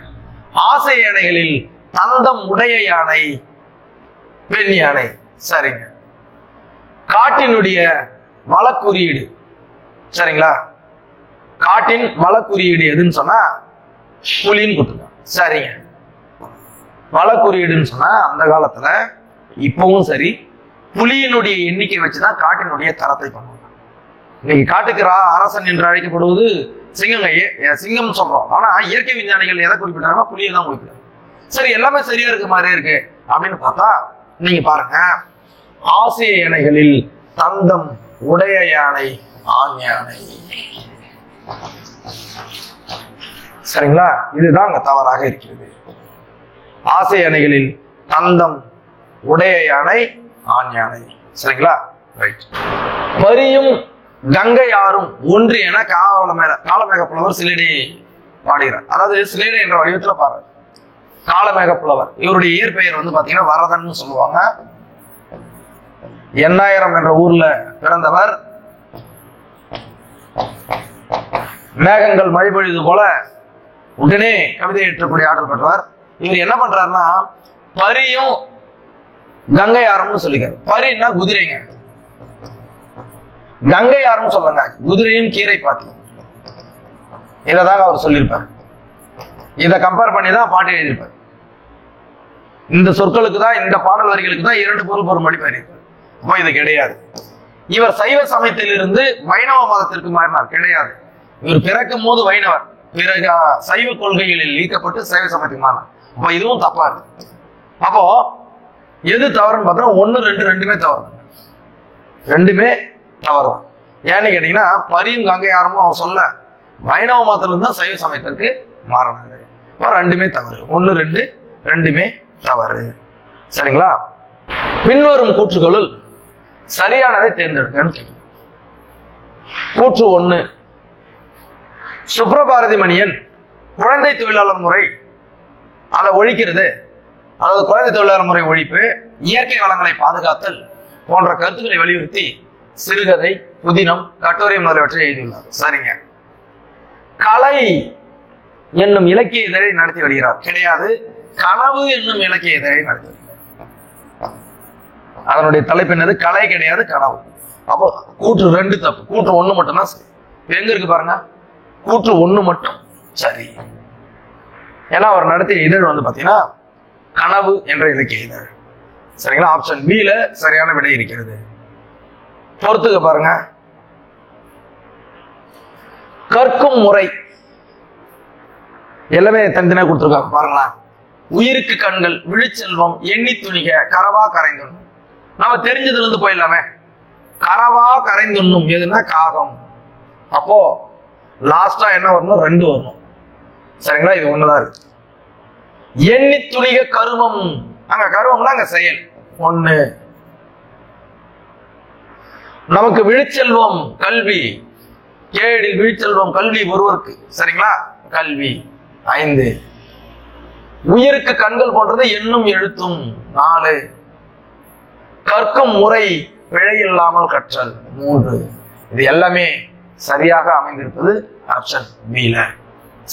ஆசை யானைகளில் தந்தம் உடைய யானை பெண் யானை. சரிங்க. காட்டினுடைய வளக்குறியீடு. சரிங்களா? காட்டின் வளக்குறியீடு எதுன்னு சொன்னா புலின்னு கொடுத்துருக்காங்க. சரிங்க. வளக்குறியீடுன்னு சொன்னா அந்த காலத்துல இப்பவும் சரி புலியினுடைய எண்ணிக்கை வச்சுதான் காட்டினுடைய தரத்தை பண்ணுவாங்க. இன்னைக்கு காட்டுக்கு அரசன் என்று அழைக்கப்படுவது சிங்கங்க, சிங்கம் சொல்றோம். ஆனா இயற்கை விஞ்ஞானிகள் எதை குறிப்பிட்டாங்கன்னா புலியை தான் குறிப்பிட்டாங்க. சரி, எல்லாமே சரியா இருக்க மாதிரி இருக்கு அப்படின்னு பார்த்தா நீங்க பாருங்க, ஆசிய யானைகளில் தந்தம் உடைய யானை ஆண் யானை. சரிங்களா? இதுதான் அங்க தவறாக இருக்கிறது. ஆசிய யானைகளில் தந்தம் உடைய யானை ஆண் யானை. சரிங்களா? ரைட். பரியும் கங்கையாரும் ஒன்று என காலமேக புலவர் சிலேடை பாடுகிறார். அதாவது சிலேடை என்ற வடிவத்துல பாரு காலமேக புலவர். இவருடைய இயற்பெயர் வந்து பாத்தீங்கன்னா வரதன் சொல்லுவாங்க. எண்ணாயிரம் என்ற ஊர்ல பிறந்தவர். மேகங்கள் மழை பொழிது போல உடனே கவிதை ஏற்றக்கூடிய ஆற்றல் பெற்றவர். இவர் என்ன பண்றாருன்னா பரியும் கங்கையாரம்னு சொல்லிக்கிறார். பரின்னா குதிரைங்க, கங்கையாரும் சொல்லுங்க குதிரையும் கீரை பாத்தி. இதான் அவர் சொல்லியிருப்பார். இதை கம்பேர் பண்ணி தான் பாட்டு எழுதியிருப்பார். இந்த சொற்களுக்கு தான், இந்த பாடல் வரிகளுக்கு தான் 2 பொருள் பெறும் அடிப்பார். அப்போ இது கிடையாது. இவர் சைவ சமயத்திலிருந்து வைணவ மதத்திற்கு மாறினார். கிடையாது. இவர் பிறக்கும் போது வைணவர், பிறகு சைவ கொள்கைகளில் ஈர்க்கப்பட்டு சைவ சமயத்துக்கு மாறினார். அப்போ இதுவும் தப்பா இருக்கு. அப்போ எது தவறுன்னு பார்த்தா 1, 2 ரெண்டுமே தவறு. ரெண்டுமே தவறு. ஏன்னு கேட்டீங்கன்னா பரியும் கங்கையாரமும் அவன் சொல்ல வைணவ மதத்திலிருந்து தான் சைவ சமயத்திற்கு மாறினாரு. அப்போ ரெண்டுமே தவறு. 1, 2 ரெண்டுமே தவறு. சரிங்களா? பின்வரும் கூற்றுகளுள் சரியானதை தேர்ந்தெடுக்க. கூற்று 1, சுப்ரபாரதி மணியன் குழந்தை தொழிலாளர் முறை அதை ஒழிக்கிறது, அதாவது குழந்தை தொழிலாளர் முறை ஒழிப்பு, இயற்கை வளங்களை பாதுகாத்தல் போன்ற கருத்துக்களை வலியுறுத்தி சிறுகதை, புதினம், கட்டுரை முதலியவற்றை எழுதியுள்ளார். சரிங்க. கலை என்னும் இலக்கிய இதழை நடத்தி வருகிறார். கிடையாது. கனவு என்னும் இலக்கிய இதழை நடத்தி வருகிறார். அதனுடைய தலைப்பு என்னது? கலை கிடையாது, கனவு. அப்போ கூற்று 2 தப்பு. கூற்று 1 மட்டும் தான் சரி. எங்க இருக்கு பாருங்க, கூற்று 1 மட்டும் சரி. ஏன்னா அவர் நடத்திய இதழ் வந்து பாத்தீங்கன்னா கனவு என்ற இலக்கிய இதழ். சரிங்களா? ஆப்ஷன் பில சரியான விடை இருக்கிறது. பொறுத்துக்க பாருங்க. கற்கும் முறை எல்லாமே தனித்தனியா கொடுத்துருக்காங்க பாருங்களா. உயிருக்கு கண்கள், விழிச்செல்வம், எண்ணி துணிக, கரவா கரைந்துண்ணும். நம்ம தெரிஞ்சதுல இருந்து போயிடலாமே. கரவா கரைந்துண்ணும் எதுனா காகம். அப்போ லாஸ்டா என்ன வரணும்? 2 வரணும். சரிங்களா? இது 1 தான் இருக்கு. எண்ணி துணிக கருமம், அங்க கருவம்னா அங்க செயல் 1. நமக்கு விழிச்செல்வம் கல்வி, கேடில் விழிச்செல்வம் கல்வி ஒருவருக்கு. சரிங்களா? கல்வி 5. உயிருக்கு கண்கள் போன்றது எண்ணும் எழுத்தும் 4. கற்கும் முறை பிழை இல்லாமல் கற்றல் 3. இது எல்லாமே சரியாக அமைந்திருப்பது ஆப்ஷன் பி.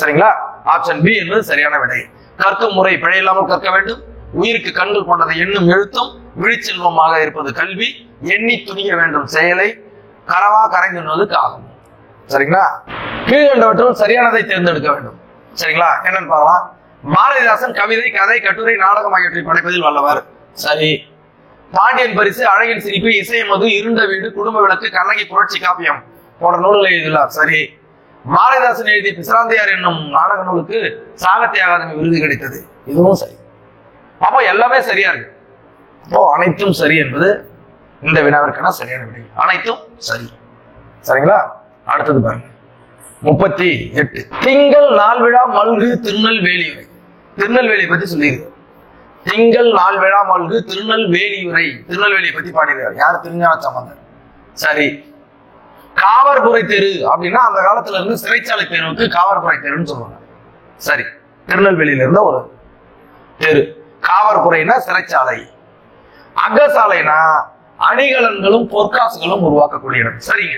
சரிங்களா? ஆப்ஷன் பி என்பது சரியான விடை. கற்கும் முறை பிழை இல்லாமல் கற்க வேண்டும், உயிருக்கு கண்கள் போன்றது எண்ணும் எழுத்தும், விழிச்செல்வமாக இருப்பது கல்வி, எண்ணி துணிய வேண்டும் செயலை, கரவா கரைந்துண்ணுவது காகம். சரிங்களா? கீழ்கண்டவற்றுள் சரியானதை தேர்ந்தெடுக்க வேண்டும். சரிங்களா? என்னன்னு பார்க்கலாம். பாரதிதாசன் கவிதை, கதை, கட்டுரை, நாடகம் ஆகியவற்றை படைப்பதில் வல்லவர். சரி. பாண்டியன் பரிசு, அழகின் சிரிப்பு, இசையமது, இருண்ட வீடு, குடும்ப விளக்கு, கண்ணகி புரட்சி காப்பியம் போன்ற நூல்களை எழுதியுள்ளார். சரி. பாரதிதாசன் எழுதிய பிசிராந்தையார் என்னும் நாடக நூலுக்கு சாகித்ய அகாதமி விருது கிடைத்தது. இதுவும் சரி. அப்போ எல்லாமே சரியா இருக்கு. அப்போ அனைத்தும் சரி என்பது இந்த வினாவிற்கான சரியான விடை. அனைத்தும் சரி. சரிங்களா? அடுத்தது பாருங்க 38. திங்கள் நாள் விழா மல்கு திருநெல்வேலி உரை. திருநெல்வேலியை பத்தி சொல்லியிருக்கு. திங்கள் நாள் விழா மல்கு திருநெல்வேலி உரை. திருநெல்வேலியை பத்தி பாடியிருக்காரு. யார்? திருஞான சம்பந்தர். சரி. காவற்புரை தெரு அப்படின்னா அந்த காலத்துல இருந்து சிறைச்சாலை தெருவுக்கு காவற்புரை தெருன்னு சொல்லுவாங்க. சரி. திருநெல்வேலியில இருந்த ஒரு தெரு. காவற்புரைனா சிறைச்சாலை, அகசாலைனா அணிகலன்களும் பொற்காசுகளும் உருவாக்கக்கூடிய இடம். சரிங்க.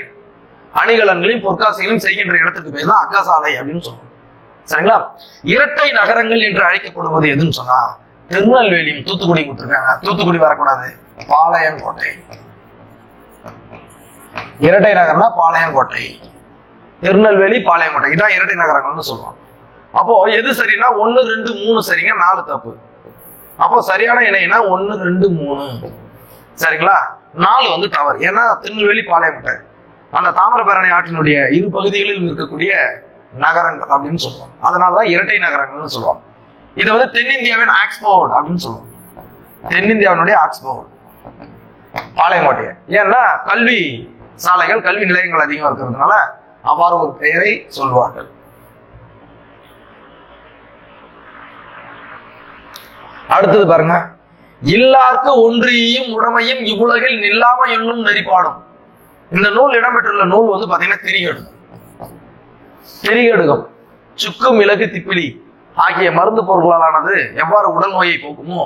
அணிகலன்களையும் பொற்காசுகளையும் செய்கின்ற இடத்துக்கு பேர் தான் அகசாலை அப்படின்னு சொல்லுவோம். சரிங்களா? இரட்டை நகரங்கள் என்று அழைக்கப்படுவது எதுன்னு சொன்னா திருநெல்வேலியும் தூத்துக்குடி கொடுத்துருக்காங்க. தூத்துக்குடி வரக்கூடாது, பாளையங்கோட்டை. இரட்டை நகரம்னா பாளையங்கோட்டை, திருநெல்வேலி, பாளையங்கோட்டை. இதான் இரட்டை நகரங்கள்னு சொல்லுவோம். அப்போ எது சரின்னா 1, 2, 3 சரிங்க, 4 தப்பு. அப்போ சரியான இணைனா 1, 2, 3. சரிங்களா? 4 வந்து தவறு. ஏன்னா திருநெல்வேலி, பாளையங்கோட்டை அந்த தாமிரபரணி ஆற்றினுடைய இரு பகுதிகளில் இருக்கக்கூடிய நகரங்கள் அப்படின்னு சொல்லுவோம். அதனாலதான் இரட்டை நகரங்கள்னு சொல்லுவோம். இது வந்து தென்னிந்தியாவின் ஆக்ஸ்போர்ட் அப்படின்னு சொல்லுவோம். தென்னிந்தியாவினுடைய ஆக்ஸ்போர்ட் பாளையங்கோட்டையை. ஏன்னா கல்வி சாலைகள், கல்வி நிலையங்கள் அதிகம் இருக்கிறதுனால அவ்வாறு ஒரு பெயரை சொல்வார்கள். அடுத்தது பாருங்க. இல்லார்க்கு ஒன்றியும் உடமையும் இவ்வுலகில் நில்லாம என்னும் நெறிப்பாடும். இந்த நூல் இடம்பெற்றுள்ள நூல் வந்து பாத்தீங்கன்னா திரிகடுகம். திரிகடுகம் சுக்கு, மிளகு, திப்பிலி ஆகிய மருந்து பொருட்களானது எவ்வாறு உடல் நோயை போக்குமோ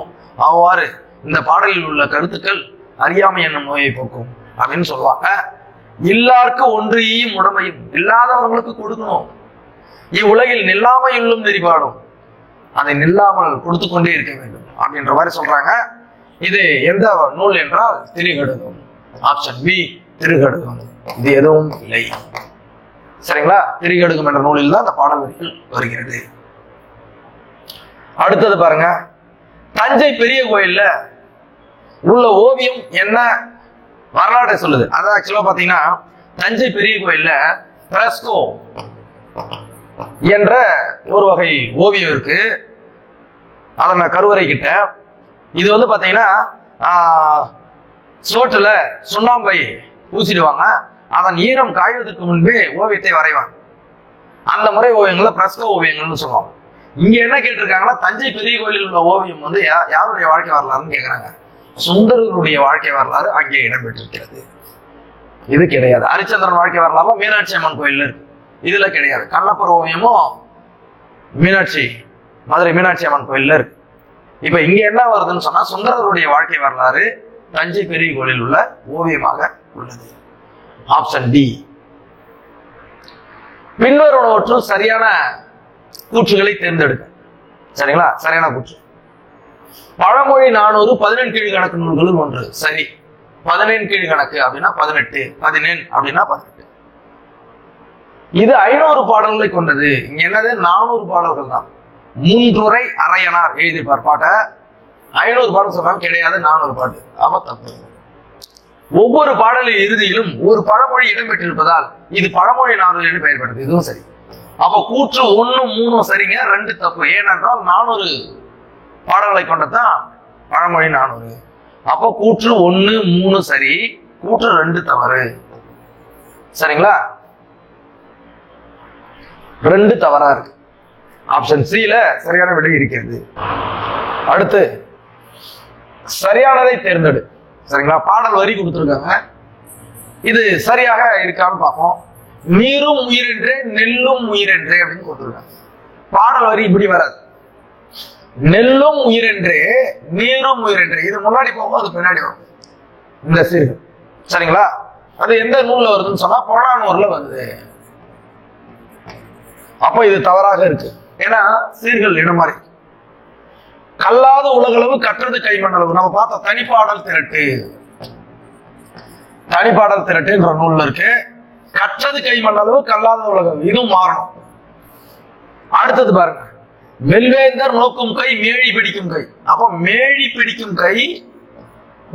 அவ்வாறு இந்த பாடலில் உள்ள கருத்துக்கள் அறியாமை என்னும் நோயை போக்கும் அப்படின்னு சொல்லுவாங்க. இல்லார்க்கு ஒன்றியும் உடமையும், இல்லாதவர்களுக்கு கொடுக்கணும். இவ்வுலகில் நில்லாமையுள்ளும் நெறிபாடும், அதை நில்லாமல் கொடுத்து கொண்டே இருக்க வேண்டும் அப்படின்ற மாதிரி சொல்றாங்க. இது எந்த நூல் என்றால் திரிகடுகம். Option B Thirikadugam. இது எதுவும் இல்லை. சரிங்களா? திரிகடுகம் என்ற நூலில் தான் அந்த பாடல் வரிகள் வருகிறது. அடுத்தது பாருங்க. தஞ்சை பெரிய கோயில்ல உள்ள ஓவியம் என்ன வரலாற்றை சொல்லுது. அதான் ஆக்சுவலா பாத்தீங்கன்னா தஞ்சை பெரிய கோயில்ல பிரெஸ்கோ என்ற ஒரு வகை ஓவியம் இருக்கு. அதன கருவறை கிட்ட இது வந்து பாத்தீங்கன்னா சோற்றுல சுண்ணாம்பை பூசிடுவாங்க. அதன் ஈரம் காய்வதற்கு முன்பே ஓவியத்தை வரைவாங்க. அந்த முறை ஓவியங்கள்ல பிரெஸ்கோ ஓவியங்கள்னு சொல்லுவாங்க. இங்க என்ன கேட்டிருக்காங்கன்னா தஞ்சை பெரிய கோயிலில் உள்ள ஓவியம் வந்து யாருடைய வாழ்க்கை வரலாறுன்னு கேட்கிறாங்க. சுந்தரருடைய வாழ்க்கை வரலாறு அங்கே இடம்பெற்றிருக்கிறது. இது கிடையாது. ஹரிச்சந்திரன் வாழ்க்கை வரலாறு மீனாட்சி அம்மன் கோயில் இருக்கு, இதுல கிடையாது. கண்ணப்பர் ஓவியமும் மீனாட்சி, மதுரை மீனாட்சி அம்மன் கோயில்ல இருக்கு. இப்ப இங்க என்ன வருதுன்னு சொன்னா சுந்தரருடைய வாழ்க்கை வரலாறு தஞ்சை பெரிய கோயிலில் உள்ள ஓவியமாக உள்ளது. Option D. பின்வருவனவற்றுள் சரியான கூற்றுகளை தேர்ந்தெடுக்க. சரிங்களா? சரியான கூற்று. பழமொழி 400 பதினெண் கீழ் கணக்கு நூல்களும் ஒன்று. சரி. 15 கீழ் கணக்கு அப்படின்னா 18, 15 அப்படின்னா 18. இது 500 பாடல்களை கொண்டது. இங்க என்னது? 400 பாடல்கள் தான். 3 அரையனார் எழுதிப்பார் பாட்ட. 500 பாடல் சொல்றாங்க, கிடையாது, 400 பாட்டு. அப்ப தப்பு. ஒவ்வொரு பாடலின் இறுதியிலும் ஒரு பழமொழி இடம்பெற்றிருப்பதால் இது பழமொழி 400 என்று பெயர் பெற்றது. இதுவும் சரி. அப்ப கூற்று 1, 3 சரிங்க, 2 தப்பு. ஏனென்றால் 400 பாடல்களை கொண்டதான் பழமொழி 400. அப்போ கூற்று 1, 3 சரி, கூற்று 2 தவறு. சரிங்களா? 2 தவறா இருக்கு. ஆப்ஷன் சில சரியான விடை இருக்கிறது. அடுத்து சரியானதை தேர்ந்தெடு. சரிங்களா? பாடல் வரி கொடுத்திருக்காங்க. இது சரியாக இருக்கான்னு பார்ப்போம். நீரும் உயிரென்றே நெல்லும் உயிரென்றே அப்படின்னு கொடுத்திருக்காங்க. பாடல் வரி இப்படி வராது. நெல்லும் உயிரென்றே நீரும் உயிரென்றே. இது முன்னாடி போகும், அது பின்னாடி வரும் இந்த சீர்கள். சரிங்களா? அது எந்த நூல்ல வருதுன்னு சொன்னா புறநானூறுல வருது. அப்ப இது தவறாக இருக்கு. ஏன்னா சீர்கள் இடம் மாறி. கல்லாத உலகளவு கற்றது கைமண்ணளவு. நம்ம பார்த்த தனிப்பாடல் திரட்டு, தனிப்பாடல் திரட்டு என்ற நூல்ல இருக்கு. கற்றது கைமண்ணளவு, கல்லாத உலகளவு, இதுவும் மாறணும். அடுத்தது பாருங்க. வெல்வேந்தர் நோக்கும் கை மேழி பிடிக்கும் கை. அப்ப மேழி பிடிக்கும் கை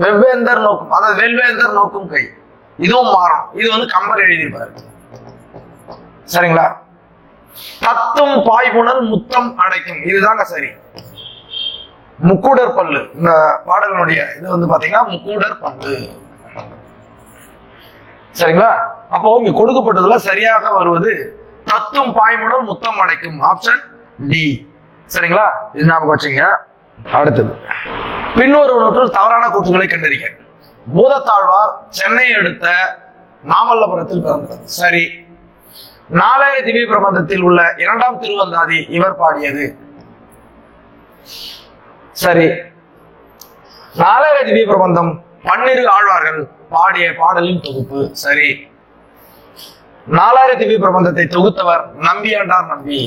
வெவ்வேந்தர் நோக்கும், அதாவது வெல்வேந்தர் நோக்கும் கை, இதுவும் மாறும். இது வந்து கம்பர் எழுதியிருப்பாரு. சரிங்களா? தத்தும் பாய்புணல் முத்தம் அடைக்கும், இதுதாங்க சரி. முக்கூடர் பல்லு, இந்த பாடலினுடைய இது வந்து பாத்தீங்கன்னா முக்கூடர் பல்லு. சரிங்களா? அப்போ இங்க கொடுக்கப்பட்டதுல சரியாக வருவது தத்தும் பாய்முடல் முத்தம் அடைக்கும், ஆப்ஷன் டி. சரிங்களா? இது ஞாபகம் வச்சுங்க. அடுத்தது, பின்வருவனவற்றில் தவறான கூற்றுகளை கண்டறிக. பூதத்தாழ்வார் சென்னையை அடுத்த மாமல்லபுரத்தில் பிறந்தார், சரி. நாளைய திவ்ய பிரபந்தத்தில் உள்ள 2ஆம் திருவந்தாதி இவர் பாடியது, சரி. நாளைய திவ்ய பிரபந்தம் 12 ஆழ்வார்கள் பாடிய பாடலின் தொகுப்பு, சரி. நாலாயிர திவ்ய பிரபந்தத்தை தொகுத்தவர் நம்பியாண்டார் நம்பி,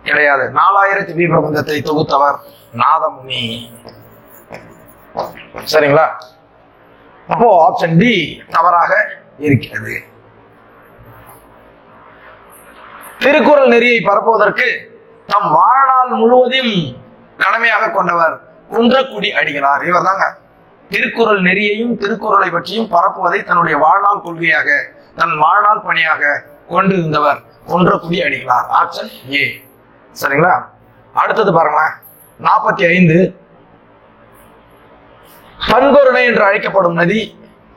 கிடையாது. 4000 திவ்ய பிரபந்தத்தை தொகுத்தவர் நாதமுனி. சரிங்களா? அப்போ ஆப்ஷன் டி தவறாக இருக்கிறது. திருக்குறள் நெறியை பரப்புவதற்கு தம் வாழ்நாள் முழுவதும் கடமையாக கொண்டவர் குன்றக்குடி அடிகளார். இவர் தாங்க திருக்குறள் நெறியையும் திருக்குறளை பற்றியும் பரப்புவதை தன்னுடைய வாழ்நாள் கொள்கையாக, தன் வாழ்நாள் பணியாக கொண்டு இருந்தவர் குன்றக்குடி அடிகளார், ஆப்ஷன் ஏ. சரிங்களா? அடுத்தது பாருங்க, 45. தன்பொருணை என்று அழைக்கப்படும் நதி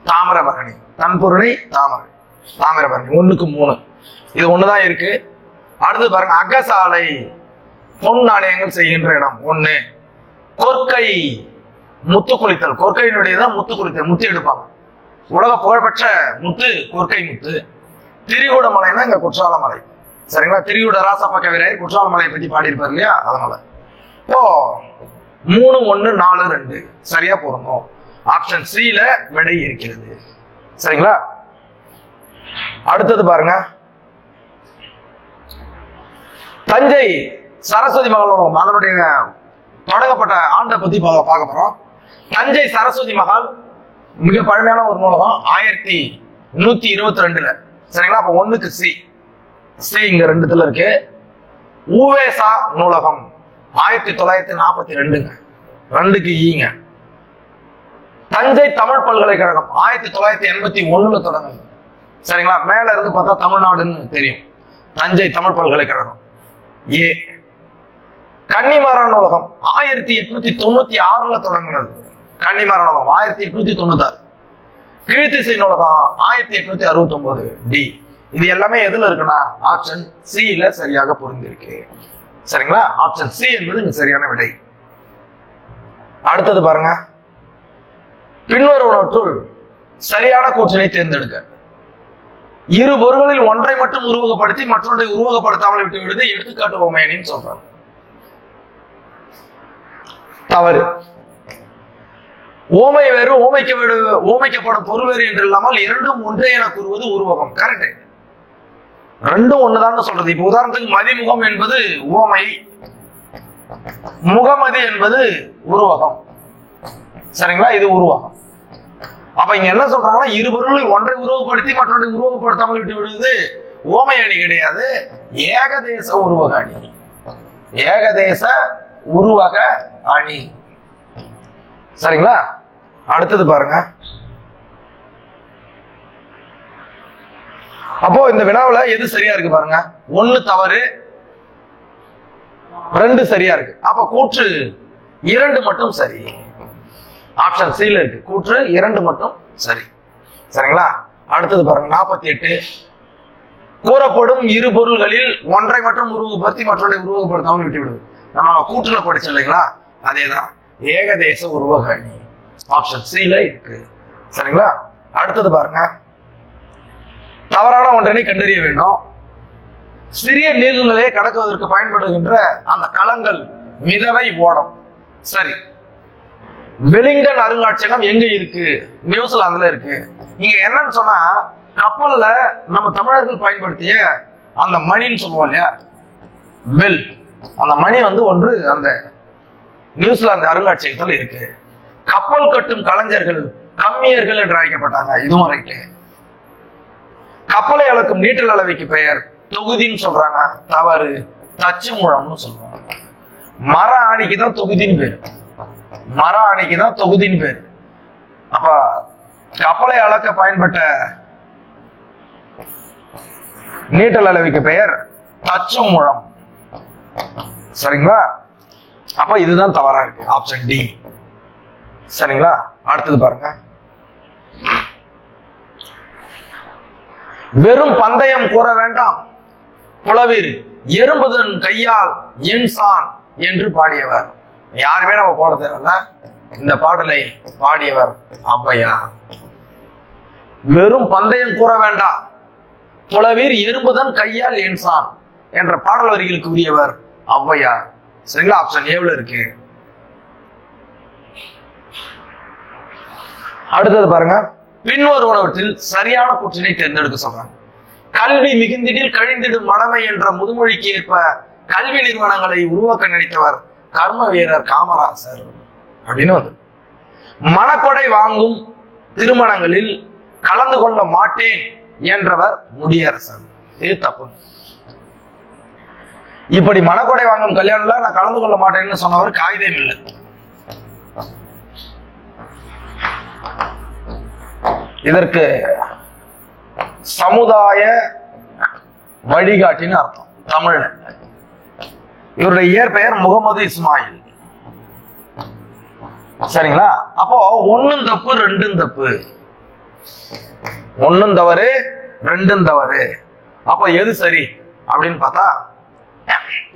தாமிரபரணி. தன்பொருணை தாமிரபரணி. 1க்கு 3, இது ஒண்ணுதான் இருக்கு. அடுத்து பாருங்க, அகசாலை பொன் நாணயங்கள் செய்கின்ற இடம் 1. கொற்கை முத்து குளித்தல், கொற்கையினுடையதான் முத்து குளித்தல், முத்து எடுப்பாங்க. உலக புகழ்பெற்ற முத்து கொற்கை முத்து. திரிகூட மலைன்னா இங்க குற்றால மலை. சரிங்களா? திரிகூட ராசப்ப கவிராயர் குற்றால மலையை பத்தி பாடியிருப்பாரு இல்லையா, அதனால. இப்போ 3, 1, 4, 2 சரியா பொருந்தும். ஆப்ஷன் சில விடை இருக்கிறது. சரிங்களா? அடுத்தது பாருங்க, தஞ்சை சரஸ்வதி மகள் அதனுடைய தொடங்கப்பட்ட ஆண்டை பத்தி பார்க்க போறோம். தஞ்சை சரஸ்வதி மகால் மிக பழமையான ஒரு நூலகம், 1122. சரிங்களா? அப்ப 1க்கு சி, இங்க 2 இருக்கு. ஊவேசா நூலகம் 1942, 2க்கு ஈங்க. தஞ்சை தமிழ் பல்கலைக்கழகம் 1981 தொடங்குது. சரிங்களா? மேல இருந்து பார்த்தா தமிழ்நாடுன்னு தெரியும். தஞ்சை தமிழ் பல்கலைக்கழகம் ஏ. கன்னிமாரா நூலகம் 1896 தொடங்கினது. கன்னிமாரா நூலகம் 1896. கீழ்த்திசை நூலகம் 1869 டி. இது எல்லாமே எதுல இருக்குன்னா ஆப்ஷன் சில சரியாக பொருந்திருக்கு. சரிங்களா? ஆப்ஷன் சி என்பது சரியான விடை. அடுத்தது பாருங்க, பின்வருவனவற்றுள் சரியான கூற்றினை தேர்ந்தெடுக்க. இரு பொருள்களில் ஒன்றை மட்டும் உருவகப்படுத்தி மற்றொன்றை உருவகப்படுத்தாமல் விட்டு விடுது எடுத்துக்காட்டு ஓமையணின்னு சொல்றாங்க. தவறு. ஓமை வேறு ஓமைக்கப்படும் பொருள் வேறு என்று இல்லாமல் இரண்டும் ஒன்றே என கூறுவது உருவகம். கரெக்ட். ரெண்டும் ஒண்ணுதான் சொல்றது. இப்ப உதாரணத்துக்கு மதிமுகம் என்பது ஓமை, முகமதி என்பது உருவகம். சரிங்களா? இது உருவகம். அப்ப இங்க என்ன சொல்றாங்கன்னா, இரு பொருளை ஒன்றை உருவப்படுத்தி மற்றொன்றை உருவகப்படுத்தாமல் விட்டு விடுவது ஓமை அணி கிடையாது, ஏகதேச உருவக அணி. ஏகதேச உருவக அணி. சரிங்களா? அடுத்தது பாருங்க, அப்போ இந்த வினாவுல எது சரியா இருக்கு பாருங்க. 1 தவறு, 2 சரியா இருக்கு. அப்ப கூற்று 2 மட்டும் சரி. ஆப்ஷன் சில இருக்கு, கூற்று 2 மட்டும் சரி. சரிங்களா? அடுத்தது பாருங்க, 48. கூறப்படும் இரு பொருள்களில் ஒன்றை மட்டும் உருவகப்படுத்தி மற்றொன்றை உருவகப்படுத்தாமல் விட்டு விடுவது. நம்ம கூற்றுல படிச்சோம் இல்லைங்களா, அதேதான் ஏகதேச உருவக அணி. ஆப்ஷன் சில இருக்கு. சரிங்களா? அடுத்தது பாருங்க, தவறான ஒன்றினை கண்டறிய வேண்டும். சிறிய நீர்நிலையை கடக்குவதற்கு பயன்படுகின்ற அந்த களங்கள் மிதவை ஓடம். சரி. வெலிங்டன் அருங்காட்சியகம் எங்க இருக்கு? நியூசிலாந்துல இருக்கு. இங்க என்னன்னு சொன்னா, கப்பல்ல நம்ம தமிழர்கள் பயன்படுத்திய அந்த மணின்னு சொல்லுவோம் இல்லையா, பெல், அந்த மணி ஒன்று அந்த நியூசிலாந்து அருங்காட்சியகத்தில் இருக்கு. கப்பல் கட்டும் கலைஞர்கள் கம்மியர்கள் என்று அழைக்கப்பட்டாங்க. இதுவும் ரைட்டு. கப்பலை அளக்கும் நீட்டல் அளவைக்கு பெயர் தொகுதின்னு சொல்றாங்க. தவறு. தச்சு முழம்னு சொல்றாங்க. மர ஆணிக்கு தான் தொகுதின்னு பேரு. மர ஆணிக்கு தான் தொகுதின்னு பேரு. அப்ப கப்பலை அளக்க பயன்பட்ட நீட்டல் அளவுக்கு பெயர் தச்சும் முழம். சரிங்களா? அப்ப இதுதான் தவறா இருக்கு, ஆப்ஷன் டி. சரிங்களா? அடுத்தது பாருங்க. வெறும் பந்தயம் கூற வேண்டாம் புலவீர் எறும்புதன் கையால் என்சான் என்று பாடியவர். யாருமே நம்ம போட தேவையில்ல, இந்த பாடலை பாடியவர் ஔவையார். வெறும் பந்தயம் கூற வேண்டாம் புலவீர் எறும்புதன் கையால் என்சான் என்ற பாடல் வரிகளுக்கு உரியவர் ஔவையார். சரிங்களா? ஆப்ஷன் ஏவுல இருக்கு. அடுத்தது பாருங்க. பின்வருவனவற்றில் சரியான கூற்றினை தேர்ந்தெடுக்க சொல்றாங்க. கல்வி மிகுந்திடில் கழிந்திடும் மடமை என்ற முதுமொழிக்கு ஏற்ப கல்வி நிறுவனங்களை உருவாக்க நினைத்தவர் கர்ம வீரர் காமராசர் அப்படின்னு வந்து. மணக்கொடை வாங்கும் திருமணங்களில் கலந்து கொள்ள மாட்டேன் என்றவர் முடியரசன். இது தப்பு. இப்படி மணக்கொடை வாங்கும் கல்யாணம்ல நான் கலந்து கொள்ள மாட்டேன்னு சொன்னவர் காகிதம் இல்லை. இதற்கு சமுதாய வழிகாட்டின்னு அர்த்தம் தமிழ்ல. இவருடைய இயற்பெயர் முகமது இஸ்மாயில். சரிங்களா? அப்போ ஒன்னும் தப்பு ரெண்டும் தப்பு, ஒன்னும் தவறு ரெண்டும் தவறு. அப்போ எது சரி அப்படின்னு பார்த்தா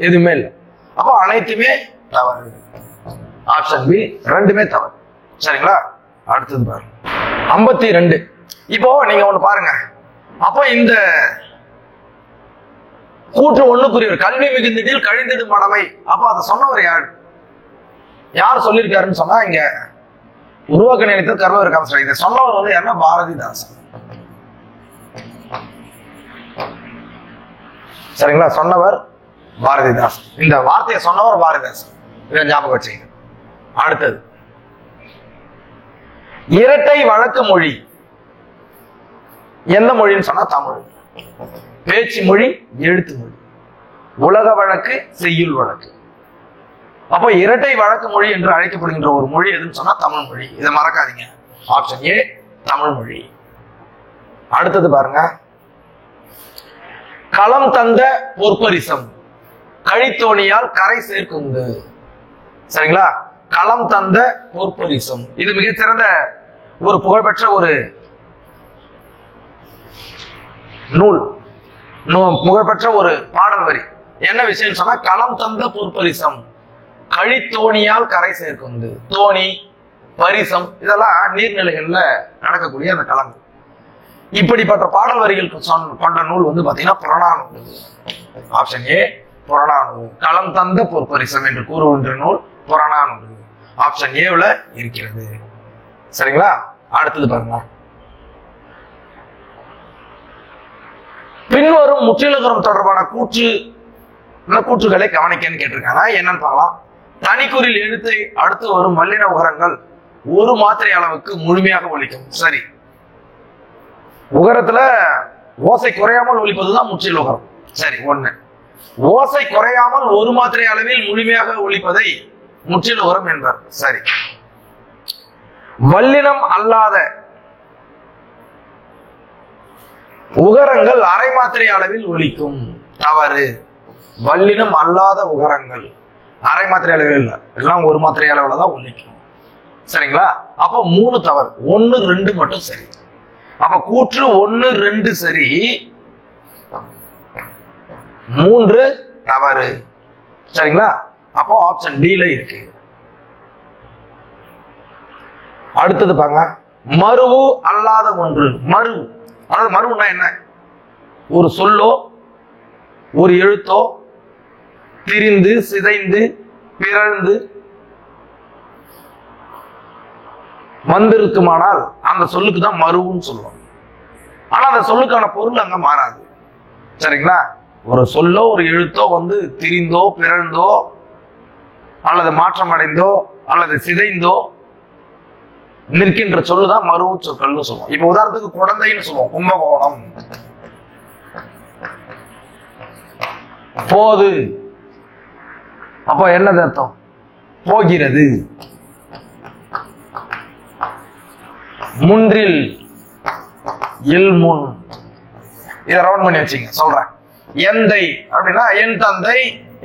எதுவுமே இல்லை. அப்போ அனைத்துமே தவறு. ஆப்ஷன் பி ரெண்டுமே தவறு. சரிங்களா? அடுத்தது பாருங்க. 52. இப்போ நீங்க ஒண்ணு பாருங்க. அப்போ இந்த கூற்று ஒண்ணுக்குரியவர் கல்வி மிகுந்திடில் கழிந்திடும் மடமை. அப்ப அதை சொன்னவர் யார்? யார் சொல்லியிருக்காருன்னு சொன்னா இங்க உருவாக்க நினைத்த கர்மவீரர் காமராசர். இதை சொன்னவர் வந்து யாருன்னா பாரதிதாசன். சரிங்களா? சொன்னவர் பாரதிதாசன். இந்த வார்த்தையை சொன்னவர் பாரதிதாசன். இதை ஞாபகம் வச்சுங்க. அடுத்தது இரட்டை வழக்கு மொழி எந்த மொழின்னு சொன்னா தமிழ். பேச்சு மொழி, எழுத்து மொழி, உலக வழக்கு, செய்யுள் வழக்கு. அப்போ இரட்டை வழக்கு மொழி என்று அழைக்கப்படுகின்ற ஒரு மொழி எதுன்னு சொன்னா தமிழ் மொழி. இதை மறக்காதீங்க. ஆப்ஷன் ஏ தமிழ் மொழி. அடுத்தது பாருங்க. களம் தந்த பொற்பரிசம் கழித்தோணியால் கரை சேர்க்குந்து. சரிங்களா? களம் தந்த பொற்பரிசம் இது மிகச்சிறந்த ஒரு புகழ்பெற்ற ஒரு நூல், புகழ்பெற்ற ஒரு பாடல் வரி. என்ன விஷயம் சொன்னா களம் தந்த பொற்பரிசம் கழித்தோணியால் கரை சேர்க்குந்து. தோணி, பரிசம் இதெல்லாம் நீர்நிலைகள்ல நடக்கக்கூடிய அந்த களங்கள். இப்படிப்பட்ட பாடல் வரிகள் கொண்ட நூல் வந்து பாத்தீங்கன்னா புறநானூறு. Option A Purananuru. களம் தந்த பொற்பரிசம் என்று கூறுகின்ற நூல் புறநானூறு. ஆப்ஷன் ஏவுல இருக்கிறது. சரிங்களா? அடுத்தது பாருங்க. பின்வரும் முற்றிலுகரம் தொடர்பான கூற்றுகளை கவனிக்கன்னு கேட்டிருக்காங்க. என்னன்னு பார்க்கலாம். தனிக்குறில் எழுத்தை அடுத்து வரும் வல்லின உகரங்கள் ஒரு மாத்திரை அளவுக்கு முழுமையாக ஒலிக்கும். சரி, உகரத்துல ஓசை குறையாமல் ஒலிப்பதுதான் முற்றில் உகரம். சரி, ஒண்ணு. ஓசை குறையாமல் ஒரு மாத்திரை அளவில் முழுமையாக ஒலிப்பதை முற்றில் உகரம் என்பார். சரி. வல்லினம் அல்லாத உகரங்கள் அரை மாத்திரை அளவில் ஒலிக்கும். தவறு. வல்லினம் அல்லாத உகரங்கள் அரை மாத்திரை அளவில் இல்லை, எல்லாம் ஒரு மாத்திரை அளவுல தான் ஒலிக்கும். சரிங்களா? அப்ப 3 தவறு, 1 2 மட்டும் சரி. அப்ப கூற்று 1 2 சரி, 3 தவறு. சரிங்களா? அப்போ ஆப்ஷன் டி ல இருக்கு. அடுத்தது பாருங்க. மருவு அல்லாத ஒன்று. மருவு அதாவது மருவுன்னா என்ன? ஒரு சொல்லோ ஒரு எழுத்தோ திரிந்து சிதைந்து பிறழ்ந்து வந்திருக்குமானால் அந்த சொல்லுக்கு தான் மருவுன்னு சொல்லுவாங்க. ஆனா அந்த சொல்லுக்கான பொருள் அங்க மாறாது. சரிங்களா? ஒரு சொல்லோ ஒரு எழுத்தோ வந்து திரிந்தோ பிறழ்ந்தோ அல்லது மாற்றம் அடைந்தோ அல்லது சிதைந்தோ நிற்கின்ற சொல்லுதான் மருவு சொற்கள்னு சொல்லுவோம். இப்ப உதாரணத்துக்கு குழந்தைன்னு சொல்லுவோம். கும்பகோணம். போது அப்ப என்னது அர்த்தம்? போகிறது. முன்றில் இல் முன். இதை ரவுண்ட் பண்ணி வச்சுங்க. சொல்றேன். எந்தை அப்படின்னா என் தந்தை,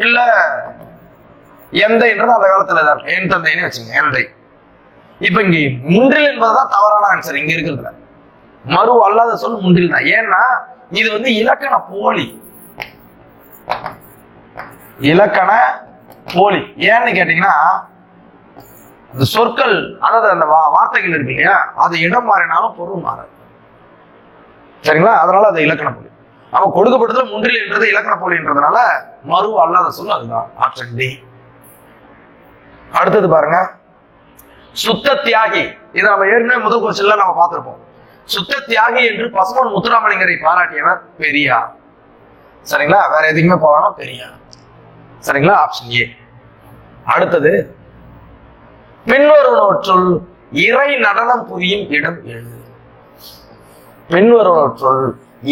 இல்ல எந்தைன்றது அந்த காலத்துல தான் என் தந்தைன்னு வச்சுங்க. எந்தை. இப்ப இங்க முன்றில் என்பதுதான் தவறான ஆன்சர் இங்க இருக்கிறதுல. மறு அல்லாத சொல் முன்றில் தான். ஏன்னா இது வந்து இலக்கண போலி. இலக்கண போலி. ஏன்னு கேட்டீங்கன்னா இந்த சொற்கள், அதாவது அந்த வார்த்தைகள் இருக்கு இல்லையா, அது இடம் மாறினாலும் பொருள் மாறாது. சரிங்களா? அதனால அது இலக்கண போலி. அப்ப கொடுக்கப்பட்டதுல முன்றில் என்றது இலக்கண போலின்றதுனால மறு அல்லாத சொல் அதுதான். Option D. அடுத்தது பாருங்க, சுத்த தியாகி. இதை நம்ம ஏற்கனவே முதல் கொஸ்டின்ல நம்ம பார்த்திருப்போம். சுத்த தியாகி என்று பசுமன் முத்துராமலிங்கரை பாராட்டியவர் பெரியார். சரிங்களா? வேற எதுக்குமே போவானா பெரியார். சரிங்களா? Option A. அடுத்தது, பின்வருவனவற்றுள் இறை நடனம் புரியும் இடம் எது? பின்வருவனவற்றுள்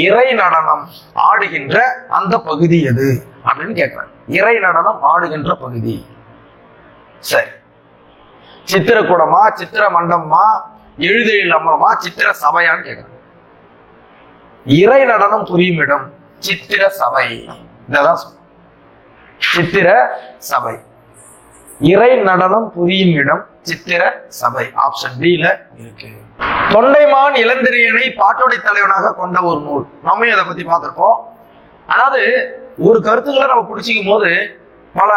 இறை நடனம் ஆடுகின்ற அந்த பகுதி எது அப்படின்னு கேட்கிறேன். இறை நடனம் ஆடுகின்ற பகுதி. சரி, சித்திரக்கூடமா, சித்திர மண்டபமா, எழுதெழில் அமரமா, சித்திர சபையான்னு கேட்கிறேன். இறை நடனம் புரியும் இடம் சித்திர சபை. இததான் சித்திர சபை. இறை நடனம் புரியும் இடம் சித்திர சபை. ஆப்ஷன் டி-ல இருக்கு. தொண்டைமான் இளந்திரையனை பாட்டோடை தலைவனாக கொண்ட ஒரு நூல். நம்ம இதை பத்தி பார்த்திருப்போம். அதாவது ஒரு கருத்துக்களை நம்ம பிடிச்சிக்கும் போது பல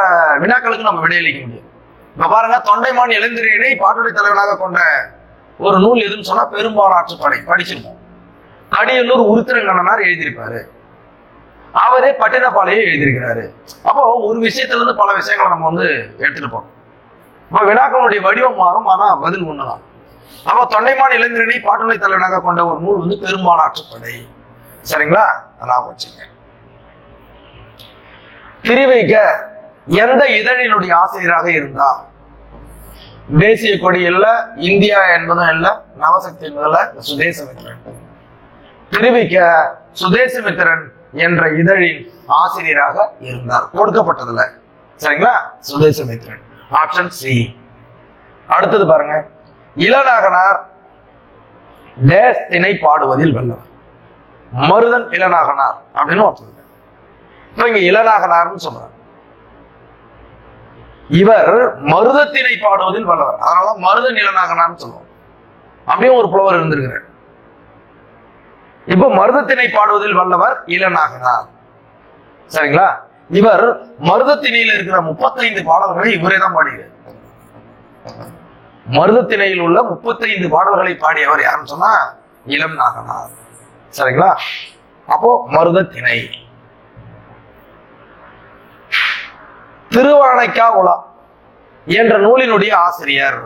வினாக்களுக்கு நம்ம விடையளிக்க முடியும். இப்ப பாருங்க, தொண்டைமான் இளந்திரையனை பாட்டோடை தலைவனாக கொண்ட ஒரு நூல் எதுன்னு சொன்னா பெரும்பாலாற்றுப்படை படிச்சிருப்போம். அடியல்லூர் உருத்திரங்கண்ணனார் எழுதியிருப்பாரு. அவரே பட்டினப்பாளையை எழுதியிருக்கிறாரு. அப்போ ஒரு விஷயத்துல இருந்து பல விஷயங்களை நம்ம வந்து எடுத்துருப்போம். அப்ப வினாக்களுடைய வடிவம் மாறும், ஆனா பதில் ஒண்ணுதான். அப்போ தொண்டைமான் இளைஞரணி பாட்டுடை தலைவனாக கொண்ட ஒரு நூல் வந்து பெரும்பாலாற்றுப்படை. சரிங்களா? அதான் வச்சுங்க. திருவைக்க எந்த இதழினுடைய ஆசிரியராக இருந்தார்? தேசிய கொடி இல்ல, இந்தியா என்பதும் இல்ல, நவசக்தி என்பதுல, சுதேசமித்திரன். திருவிக்க சுதேசமித்திரன் என்ற இதழின் ஆசிரியராக இருந்தார். கொடுக்கப்பட்டதுல. சரிங்களா? சுதேசமித்திரன். Option C. அடுத்தது பாருங்க, இளநாகனார் டேஸ் திணை பாடுவதில் வல்லவர். மருதன் இளநாகனார் அப்படின்னு ஒருத்தர். இப்ப இங்க இளநாகனார்னு சொல்றார். இவர் மருதத்திணை பாடுவதில் வல்லவர். அதனால மருதன் இளநாகனார்னு சொல்லுவோம். அப்படியும் ஒரு புலவர் இருந்திருக்கிறார். இப்ப மருதத்திணை பாடுவதில் வல்லவர் இளநாகனார். சரிங்களா? இவர் மருதத்திணையில் இருக்கிற 35 பாடல்களை இவரே தான் பாடுகிறார். மருதத்திணையில் உள்ள 35 பாடல்களை பாடியவர் யாருன்னு சொன்னா இளம் நாகனார். சரிங்களா? அப்போ மருதத்திணை. திருவானைக்கா உலா என்ற நூலினுடைய ஆசிரியர்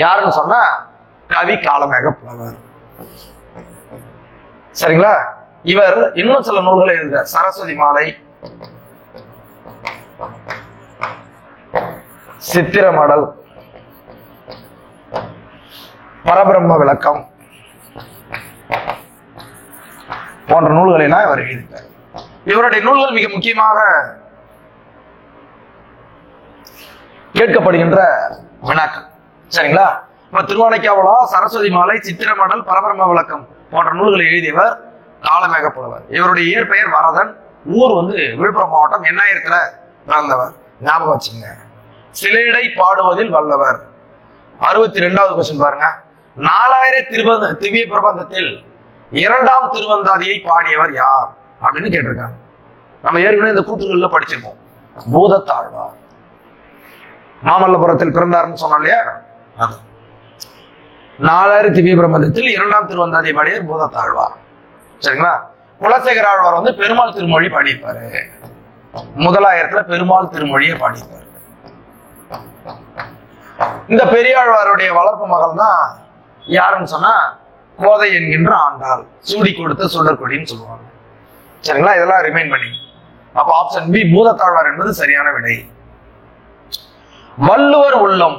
யாருன்னு சொன்னா கவி காலமேக புலவர். சரிங்களா? இவர் இன்னும் சில நூல்களை எழுதுகிறார். சரஸ்வதி மாலை, சித்திரமடல், பரபிரம்ம விளக்கம் போன்ற நூல்களை எல்லாம் இவர் எழுதினார். இவருடைய நூல்கள் மிக முக்கியமாக கேட்கப்படுகின்ற வினாக்கள். சரிங்களா? இப்ப திருவானைக்காவலா, சரஸ்வதி மாலை, சித்திரமடல், பரபிரம்ம விளக்கம் போன்ற நூல்களை எழுதியவர் காலமேக புலவர். இவருடைய இயற்பெயர் வரதன். ஊர் வந்து விழுப்புரம் மாவட்டம், எண்ணாயிரத்துல பிறந்தவர். ஞாபகம் வச்சுங்க. சிலைடை பாடுவதில் வல்லவர். 62வது கொஸ்டின் பாருங்க, 4000 திவ்ய பிரபந்தத்தில் 2ஆம் திருவந்தாதியை பாடியவர் யார் அப்படின்னு கேட்டிருக்காங்க. நம்ம ஏற்கனவே இந்த கூற்றுகள்ல படிச்சிருக்கோம். பூதத்தாழ்வார். மாமல்லபுரத்தில் பிறந்தார்னு சொன்னோம் இல்லையா? 4000 திவ்ய பிரபந்தத்தில் 2ஆம் திருவந்தாதியை பாடியவர் பூதத்தாழ்வார். சரிங்களா? குலசேகர ஆழ்வார் வந்து பெருமாள் திருமொழி பாடியிருப்பாரு. முதலாயிரத்துல பெருமாள் திருமொழியை பாடியிருப்பாரு. இந்த பெரியாழ்வாருடைய வளர்ப்பு மகள் தான் யாருன்னு சொன்னா கோதை என்கின்ற ஆண்டாள். சூடி கொடுத்த சுடற்கொடின்னு சொல்லுவாங்க. சரிங்களா? இதெல்லாம் ரிமைண்ட் பண்ணி. அப்ப ஆப்ஷன் பி பூதத்தாழ்வார் என்பது சரியான விடை. வள்ளுவர் உள்ளம்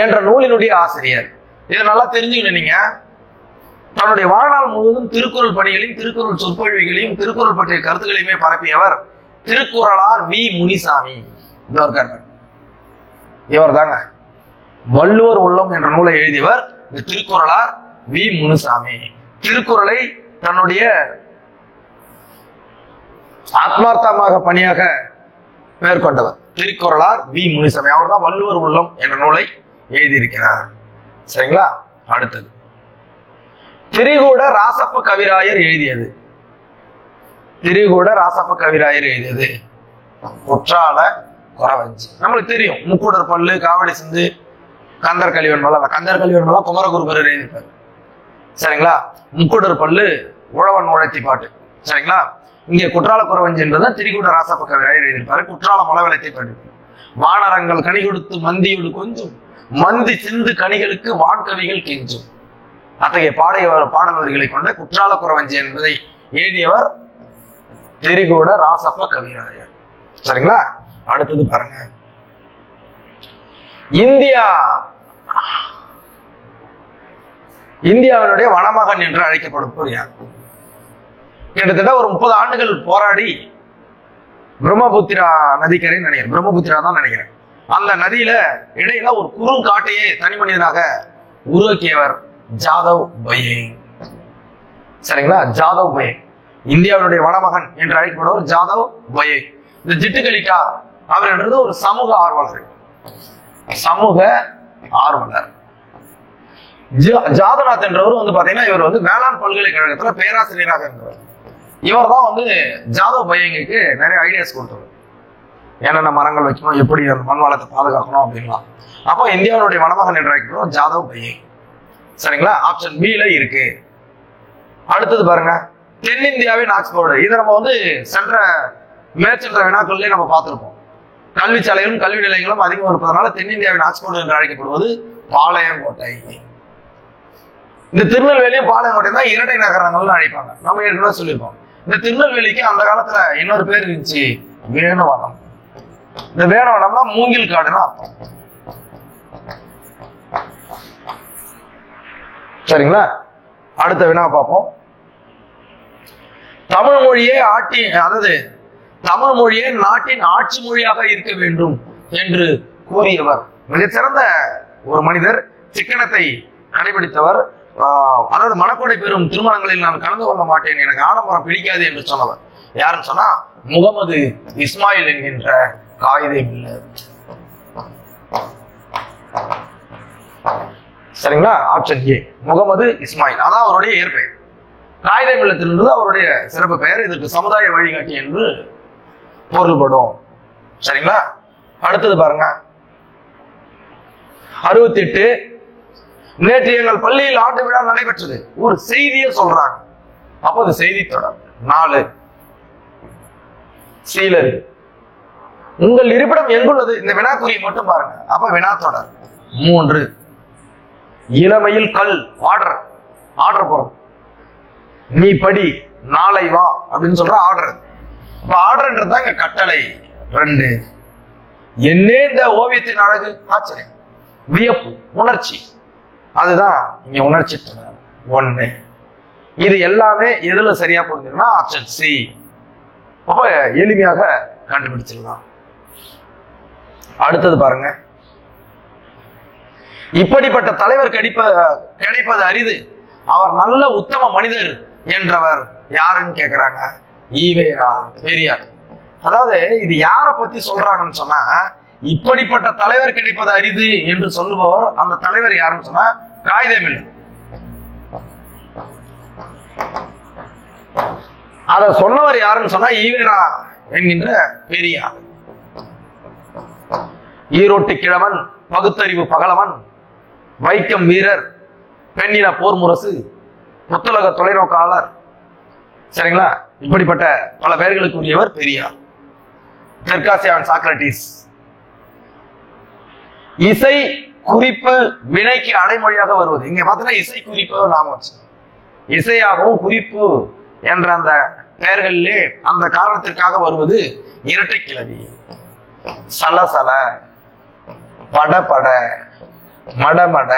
என்ற நூலினுடைய ஆசிரியர். இதை நல்லா தெரிஞ்சுக்கணும். நீங்க தன்னுடைய வாழ்நாள் முழுவதும் திருக்குறள் பணிகளையும், திருக்குறள் சொற்பொழிவுகளையும், திருக்குறள் பற்றிய கருத்துக்களையுமே பரப்பியவர் திருக்குறளார் வி முனிசாமி. இவர் தாங்க. வள்ளுவர் உள்ளம் என்ற நூலை எழுதியவர் இந்த திருக்குறளார் வி முனுசாமி. திருக்குறளை தன்னுடைய ஆத்மார்த்தமாக பணியாக மேற்கொண்டவர் திருக்குறளார் வி முனுசாமி. அவர் தான் வள்ளுவர் உள்ளம் என்ற நூலை எழுதியிருக்கிறார். சரிங்களா? அடுத்தது திரிகூட ராசப்ப கவிராயர் எழுதியது. திரிகூட ராசப்ப கவிராயர் எழுதியது குற்றால குறவஞ்சி. நம்மளுக்கு தெரியும், முக்கூடர் பல்லு, காவடி சிந்து, கந்தர் கலிவன் மலை. கந்தர் கலிவன் மலை குமரகுருபரர் எழுதியிருப்பார். சரிங்களா? முக்கூடர் பல்லு உழவன் உழைத்தி பாட்டு. சரிங்களா? இங்கே குற்றால குறவஞ்சி என்றதான் திரிகூட ராசப்ப கவிராயர் எழுதியிருப்பாரு. குற்றால மலை விளைத்தி பாட்டு. வானரங்கள் கனி கொடுத்து மந்தியோடு கொஞ்சம், மந்தி சிந்து கனிகளுக்கு வான்கவிகள் கெஞ்சும். அத்தகைய பாடல் வரிகளை கொண்ட குற்றால குறவஞ்சி என்பதை எழுதியவர் திரிகூட ராசப்ப கவிராயர். சரிங்களா? அடுத்தது பாருங்க, இந்தியாவினுடைய வனமகன் என்று அழைக்கப்படுபவர் யார்? கிட்டத்தட்ட ஒரு 30 ஆண்டுகள் போராடி பிரம்மபுத்திரா நதிக்கரை நினைக்கிறேன், பிரம்மபுத்திரா தான் நினைக்கிறேன், அந்த நதியில இடையில ஒரு குறுங்காட்டையே தனி மனிதனாக உருவாக்கியவர் ஜாதவ் பையேங். சரிங்களா? ஜாதவ் பையேங் இந்தியாவுடைய வனமகன் என்று அழைக்கப்படுவர் ஜாதவ் பையேங். இந்த ஜிட்டுகலிகா அவர் என்றது ஒரு சமூக ஆர்வலர். ஜாதநாத் என்றவர் வந்து பாத்தீங்கன்னா இவர் வந்து வேளாண் பல்கலைக்கழகத்துல பேராசிரியராக இருந்தவர். இவர் தான் வந்து ஜாதவ் பையங்குக்கு நிறைய ஐடியாஸ் கொடுத்தவர். என்னென்ன மரங்கள் வைக்கணும், எப்படி மண் வளத்தை பாதுகாக்கணும் அப்படின்லாம். அப்போ இந்தியாவுடைய வனமகன் என்று அழைக்கப்படுவோம் ஜாதவ் பையங். சரிங்களா? ஆப்ஷன் பில இருக்கு. அடுத்தது பாருங்க, தென்னிந்தியாவின் ஆக்ஸ்போர்டு. இதை நம்ம வந்து மேற்சென்ற வினாக்கள்லயே நம்ம பார்த்திருப்போம். கல்வி சாலைகளும் கல்வி நிலையங்களும் அதிகம் இருப்பதனால தென்னிந்தியாவின் ஆக்ஸ்போர்டு என்று அழைக்கப்படுவது பாளையங்கோட்டை. இந்த திருநெல்வேலியும் பாளையங்கோட்டை தான் இரட்டை நகரங்கள்னு அழைப்பாங்க. நம்ம ஏற்கனவே சொல்லியிருக்கோம். இந்த திருநெல்வேலிக்கு அந்த காலத்துல இன்னொரு பேர் இருந்துச்சு, வேணுவனம். இந்த வேணுவனம்னா மூங்கில் காடுன்னு அர்த்தம். சரிங்களா? அடுத்த வினா பார்ப்போம். தமிழ் மொழியே தமிழ் மொழியே நாட்டின் ஆட்சி மொழியாக இருக்க வேண்டும் என்று கூறியவர் மிகச்சிறந்த ஒரு மனிதர். சிக்கனத்தை கடைபிடித்தவர். அதாவது மணக்கொடை பெறும் திருமணங்களில் நான் கலந்து கொள்ள மாட்டேன், எனக்கு ஆடம்பரம் பிடிக்காது என்று சொன்னவர் யாருன்னு சொன்னா முகமது இஸ்மாயில் என்கின்ற காயிதே மில்லர். சரிங்களா? ஆப்ஷன் ஏ முகமது இஸ்மாயில், அதான் அவருடைய இயற்பெயர். காயிதே மில்லத்தில் இருந்தது அவருடைய சிறப்பு பெயர். இதற்கு சமுதாய வழிகாட்டி என்று பொருள்படும். சரிங்களா? அடுத்தது பாருங்க, 68. நேற்று எங்கள் பள்ளியில் ஆண்டு விழா நடைபெற்றது. ஒரு செய்தியை சொல்றாங்க. அப்போ அது செய்தி தொடர். 4 சீலர். உங்கள் இருப்பிடம் எங்குள்ளது? இந்த வினாக்குறியை மட்டும் பாருங்க. அப்ப வினா தொடர். 3 இளமையில் கல். ஆர்டர் போறோம். நீ படி, நாளை வா அப்படின்னு சொல்ற ஆர்டர். அப்ப ஆர்டர்ன்றது இங்க கட்டளை. 2 என்னே இந்த ஓவியத்தின் அழகு. ஆச்சரியம், வியப்பு, உணர்ச்சி. அதுதான் இங்க உணர்ச்சி. 1 இது எல்லாமே எதுல சரியா புரிஞ்சுன்னா ஆப்ஷன் சி. அப்ப எளிமையாக கண்டுபிடிச்சிடலாம். அடுத்தது பாருங்க, இப்படிப்பட்ட தலைவர் கிடைப்பது அரிது, அவர் நல்ல உத்தம மனிதர் என்றவர் யாருன்னு கேக்குறாங்க. ஈவேரா பெரியார். அதாவது இது யார பத்தி சொல்றாங்கன்னு சொன்னா, இப்படிப்பட்ட தலைவர் கிடைப்பது அரிது என்று சொல்லுபவர் அந்த தலைவர் யாருன்னு சொன்னா காயிதே மில்லர். அத சொன்னவர் யாருன்னு சொன்னா ஈவேரா என்கின்ற பெரியார். ஈரோட்டு கிழவன், பகுத்தறிவு பகலவன், வைக்கம் வீரர், பெண்ணின போர் முரசு, முத்துலக தொலைநோக்காளர். சரிங்களா? இப்படிப்பட்ட பல பெயர்களுக்கு உரியவர் பெரியார். தெற்காசியாவின் சாக்ரட்டிஸ். இசை குறிப்பு வினைக்கு அடைமொழியாக வருவது. இங்க பாத்தீங்கன்னா இசை குறிப்பு நாம வச்சு இசையாகவும் குறிப்பு என்ற அந்த பெயர்களிலே அந்த காரணத்திற்காக வருவது இரட்டை கிளவி. சலசல, படபட, மடமட,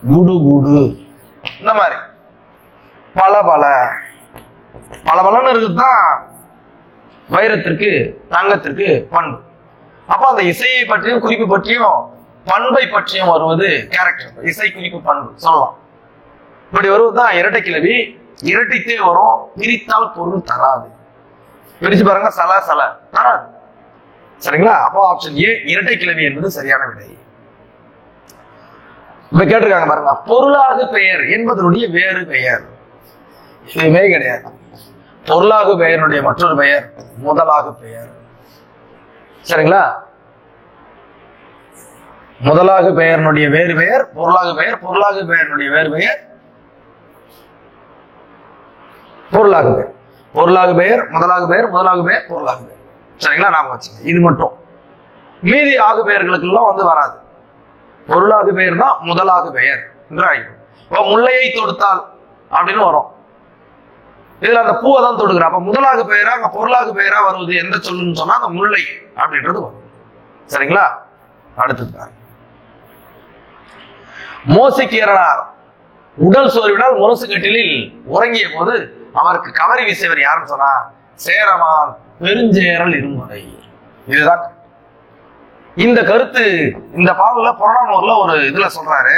குடு குடு, இந்த மாதிரி பலபலன்னு இருக்குதான் வைரத்திற்கு தங்கத்திற்கு பண்பு. அப்ப அந்த இசையை பற்றியும் குறிப்பு பற்றியும் பண்பை பற்றியும் வருவது கேரக்டர், இசை குறிப்பு பண்பு சொல்லலாம். இப்படி வருவதுதான் இரட்டை கிளவி. இரட்டித்தே வரும், பிரித்தால் பொருள் தராது. பிரிச்சு பாருங்க, சல சல தராது. சரிங்களா? அப்போ ஆப்ஷன் ஏ இரட்டை கிளவி என்பது சரியான விடை. இப்ப கேட்டிருக்காங்க பாருங்க, பொருளாகு பெயர் என்பதனுடைய வேறு பெயர். இதுவே கிடையாது. பொருளாகு பெயருடைய மற்றொரு பெயர் முதலாகு பெயர். சரிங்களா? முதலாகு பெயருடைய வேறு பெயர் பொருளாகு பெயர், பொருளாகு பெயருடைய வேறு பெயர் பொருளாகு பெயர். பொருளாகு பெயர் முதலாகு பெயர், முதலாகு பெயர் பொருளாகு பெயர். சரிங்களா? நாம வச்சுங்க. இது மட்டும். மீதி ஆகு பெயர்களுக்கு எல்லாம் வந்து வராது. பொருளாகு பெயர் தான் முதலாகு பெயர் என்று அழைக்கும். இப்போ முல்லையை தொடுத்தால் அப்படின்னு வரும். இதுல அந்த பூவை தான் தொடுக்கிறோம். அப்ப முதலாகு பெயரா அங்க பொருளாகு பெயரா வருவது எந்த சொல்லுன்னு சொன்னா அந்த முல்லை அப்படின்றது வரும். சரிங்களா? அடுத்தது மோசிக்கீரனார் உடல் சோர்வினால் முரசு கட்டிலில் உறங்கிய போது அவருக்கு கவரி வீசியவர் யாருன்னு சொன்னா சேரமான் பெருஞ்சேரல் இருமுறை. இதுதான் இந்த கருத்து. இந்த பாடல்ல புறநானூறுல ஒரு இதுல சொல்றாரு,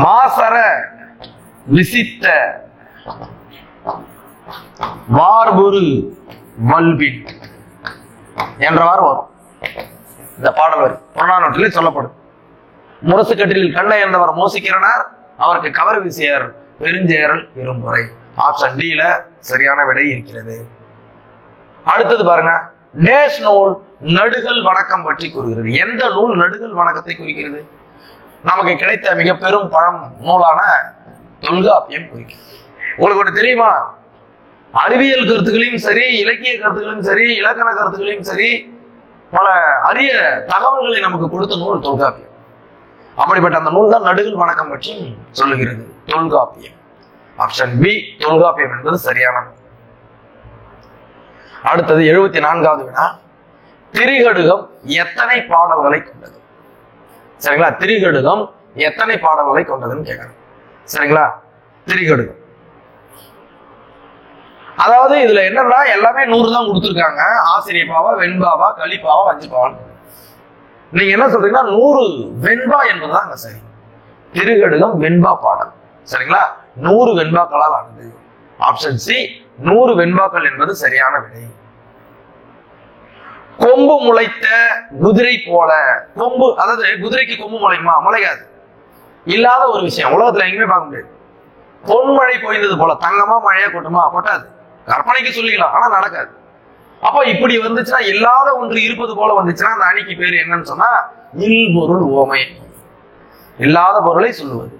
மாசர விசித்த வார்புரு வல்பின் என்றவாறு வரும். இந்த பாடல் வரி புறநானூற்றிலே சொல்லப்படும். முரசு கட்டிலில் கண்ணை என்றவர் மோசிக்கிறனார், அவருக்கு கவர் வீசியர் பெருஞ்சேரல் இருமுறை. ஆப்ஷன் டி ல சரியான விடை இருக்கிறது. அடுத்தது பாருங்க, டேஷ் நூல் நடுகள் வணக்கம் பற்றி கூறுகிறது. எந்த நூல் நடுகள் வணக்கத்தை குறிக்கிறது? நமக்கு கிடைத்த மிக பெரும் பழம் நூலான தொல்காப்பியம் குறிக்கிறது. உங்களுக்கு ஒன்று தெரியுமா? அறிவியல் கருத்துக்களையும் சரி, இலக்கிய கருத்துக்களையும் சரி, இலக்கண கருத்துக்களையும் சரி, பல அரிய தகவல்களை நமக்கு கொடுத்த நூல் தொல்காப்பியம். அப்படிப்பட்ட அந்த நூல் தான் நடுகள் வணக்கம் பற்றி சொல்லுகிறது, தொல்காப்பியம். ஆப்ஷன் பி தொல்காப்பியம் என்பது சரியான. அடுத்தது 74வது வினா, திரிகடுகம் எத்தனை பாடல்களை கொண்டது? சரிங்களா? திரிகடுகம் எத்தனை பாடல்களை கொண்டதுன்னு கேட்கணும். சரிங்களா? திரிகடுகம் அதாவது இதுல என்னன்னா எல்லாமே 100 தான் கொடுத்துருக்காங்க. ஆசிரியப்பாவா, வெண்பாவா, கலிப்பாவா, வஞ்சிப்பாவா. நீங்க என்ன சொல்றீங்கன்னா 100 வெண்பா என்பதுதான் அங்க சரி. திருகடுகம் வெண்பா பாடல். சரிங்களா? 100 வெண்பாக்களால் ஆனது. ஆப்ஷன் சி 100 வெண்பாக்கள் என்பது சரியான விடை. கொம்பு முளைத்த குதிரை போல. கொம்பு அதாவது குதிரைக்கு கொம்பு முளைக்குமா? முளைக்காது. இல்லாத ஒரு விஷயம் உலகத்துல எங்கேயுமே பார்க்க முடியாது. பொன்மழை பொய்ந்தது போல தங்கமா மழையா கொட்டுமா? கொட்டாது. கற்பனைக்கு சொல்லிக்கலாம், ஆனா நடக்காது. அப்ப இப்படி வந்துச்சுன்னா, இல்லாத ஒன்று இருப்பது போல வந்துச்சுன்னா அந்த அணிக்கு பேர் என்னன்னு சொன்னா இல் பொருள் ஓமையன். இல்லாத பொருளை சொல்லுவது.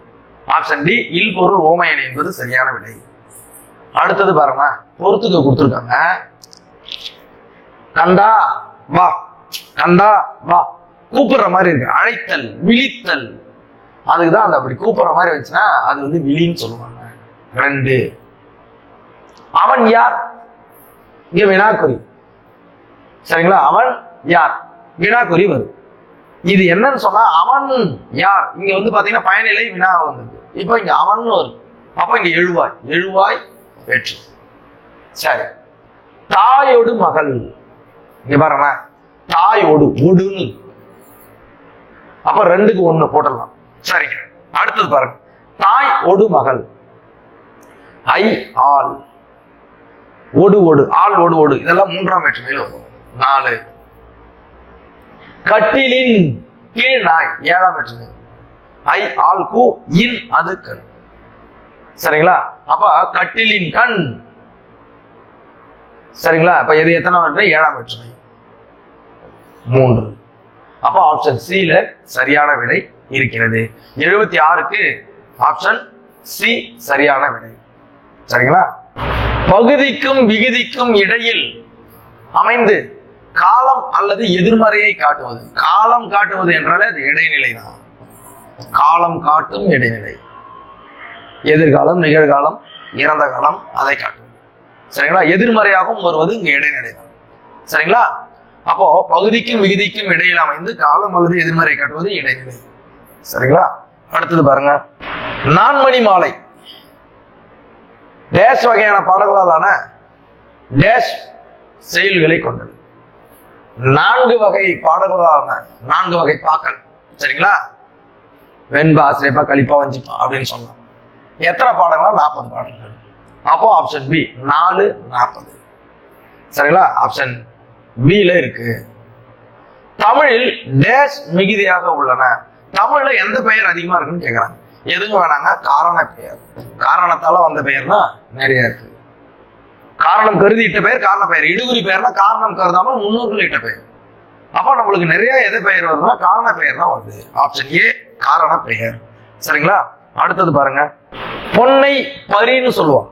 ஆப்ஷன் டி இல் பொருள் ஓமையன் என்பது சரியான விடை. அடுத்தது பாருங்க, பொறுத்துக்க கொடுத்துருக்காங்க. கண்டா வா, கண்டா வா, கூப்பிடுற மாதிரி இருக்கு. அழைத்தல், விழித்தல், அதுக்குதான் அந்த அப்படி கூப்பிடுற மாதிரி வச்சுன்னா அது வந்து விழின்னு சொல்லுவாங்க. 2 அவன் யார்? இங்க வினாக்குறி. சரிங்களா? அவன் யார் வினாக்குறி வரும். இது என்னன்னு சொன்னா அவன் யார் இங்க வந்து பாத்தீங்கன்னா பயனிலை வினா வந்தது. இப்ப இங்க அவன் வரும். அப்ப இங்க எழுவாய், எழுவாய் வெற்றி. சரி, தாயோடு மகள். இங்க பாருங்க, தாயோடு ஒடுன்னு. அப்ப 2க்கு 1 போட்டலாம். சரிங்க. அடுத்தது பாருங்க, தாய் ஒடு மகள். ஐ ஆள், ஒடு ஒடு, ஆள் ஒடு ஒடு, இதெல்லாம் 3ஆம் வேற்றுமையில் வரும். 4. கட்டிலின் கீழ் நாய் 7ஆம் வேற்றுமை. ஐ ஆள் கூ இன் அது கண். சரிங்களா? அப்ப கட்டிலின் கண். சரிங்களா? அப்ப எது எத்தனை வேற்றுமை? 7ஆம் வேற்றுமை. 3. அப்ப ஆப்ஷன் சி ல சரியான விடை இருக்கிறது. 76க்கு ஆப்ஷன் சி சரியான விடை. சரிங்களா? பகுதிக்கும் விகுதிக்கும் இடையில் அமைந்து காலம் அல்லது எதிர்மறையை காட்டுவது. காலம் காட்டுவது என்றாலே அது இடைநிலை தான். காலம் காட்டும் இடைநிலை. எதிர்காலம், நிகழ்காலம், இறந்த காலம், அதை காட்டும். சரிங்களா? எதிர்மறையாகவும் வருவது இங்க இடைநிலை தான். சரிங்களா? அப்போ பகுதிக்கும் விகுதிக்கும் இடையில் அமைந்து காலம் அல்லது எதிர்மறை காட்டுவது இடைநிலை. சரிங்களா? அடுத்தது பாருங்க, நான்மணி மாலை டேஷ் வகையான பாடல்களாலான டேஷ் செயல்களை கொண்டது. 4 வகை பாடல்களான 4 வகை பாக்கள். சரிங்களா? வெண்பா, சிறைப்பா, கலிப்பா, வஞ்சிப்பா அப்படின்னு சொல்லலாம். எத்தனை பாடல்களா? 40 பாடல்கள். அப்போ ஆப்ஷன் பி 4 40. சரிங்களா? ஆப்ஷன் பில இருக்கு. தமிழில் டேஷ் மிகுதியாக உள்ளன. தமிழ்ல எந்த பெயர் அதிகமா இருக்குன்னு கேக்குறாங்க. எதுவும் வேணாங்க, காரண பெயர். காரணத்தால வந்த பெயர்னா நிறைய இருக்கு. காரணம் கருதி இட்ட பெயர் காரண பெயர். இடுகுறி பெயர்னா காரணம் கருதாம முன்னோர்கள் இட்ட பெயர். அப்ப நம்மளுக்கு நிறைய எது பெயர் வருதுன்னா காரண பெயர் தான் வருது. ஆப்ஷன் ஏ காரண பெயர். சரிங்களா? அடுத்தது பாருங்க, பொன்னை பரின்னு சொல்லுவோம்.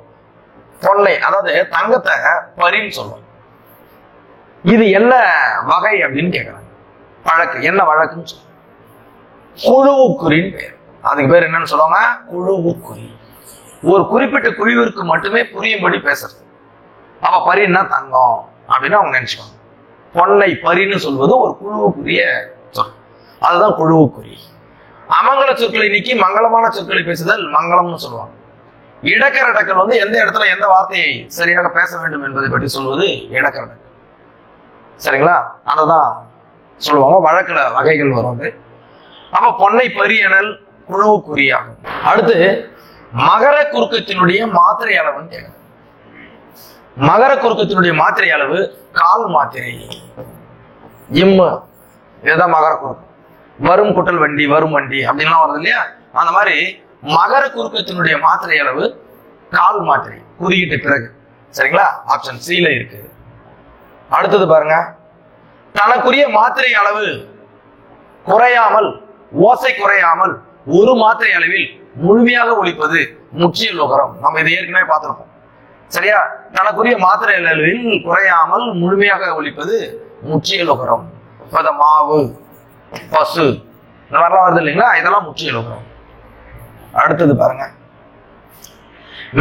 பொன்னை அதாவது தங்கத்தை பரின்னு சொல்லுவோம். இது என்ன வகை அப்படின்னு கேக்குறாங்க. வழக்கு என்ன வழக்குன்னு சொல்லுவோம்? குழுவுக்குறின்னு பெயர். அதுக்கு பேர் என்னன்னு சொல்லுவாங்க? குழுவுக்குறி. ஒரு குறிப்பிட்ட குழுவிற்கு மட்டுமே புரியும்படி பேசுறது. அப்ப பரின்னா தங்கம் அப்படின்னு அவங்க நினைச்சுக்கோங்க. பொன்னை பரின்னு சொல்வது ஒரு குழுவுக்குரிய சொல். அதுதான் குழுவுக்குறி. அமங்கல சொற்களை நீக்கி மங்களமான சொற்களை பேசுதல் மங்களம்னு சொல்லுவாங்க. இடக்கரடக்கல் வந்து எந்த இடத்துல எந்த வார்த்தையை சரியாக பேச வேண்டும் என்பதை பற்றி சொல்வது இடக்கரடக்கல். சரிங்களா? அததான் சொல்லுவாங்க. வழக்குல வகைகள் வரும். அப்ப பொன்னை பரி எனல் குழுவுக்குறியாகும். அடுத்து மகர குறுக்கத்தினுடைய மாத்திரை அளவுன்னு கேட்க. மகர குறுக்கத்தினுடைய மாத்திரை அளவு கால் மாத்திரை. இதுதான் மகர குறுக்கம். வரும் குட்டல் வண்டி, வரும் வண்டி அப்படின்லாம் வருது இல்லையா? அந்த மாதிரி மகர குறுக்கத்தினுடைய மாத்திரை அளவு கால் மாத்திரை குறியிட்ட பிறகு. சரிங்களா? ஆப்ஷன் சில இருக்கு. அடுத்தது பாருங்க, தனக்குரிய மாத்திரை அளவு குறையாமல், ஓசை குறையாமல் ஒரு மாத்திரை அளவில் முழுமையாக ஒலிப்பது முற்றிய லுகரம். நம்ம இதை ஏற்கனவே பார்த்திருப்போம். சரியா? தனக்குரிய மாத்திரை அளவில் குறையாமல் முழுமையாக ஒலிப்பது முற்றிய லுகரம். மாவு, பசு இந்த மாதிரிலாம் வருது இல்லைங்களா? இதெல்லாம் முற்றிய லுகரம். அடுத்தது பாருங்க,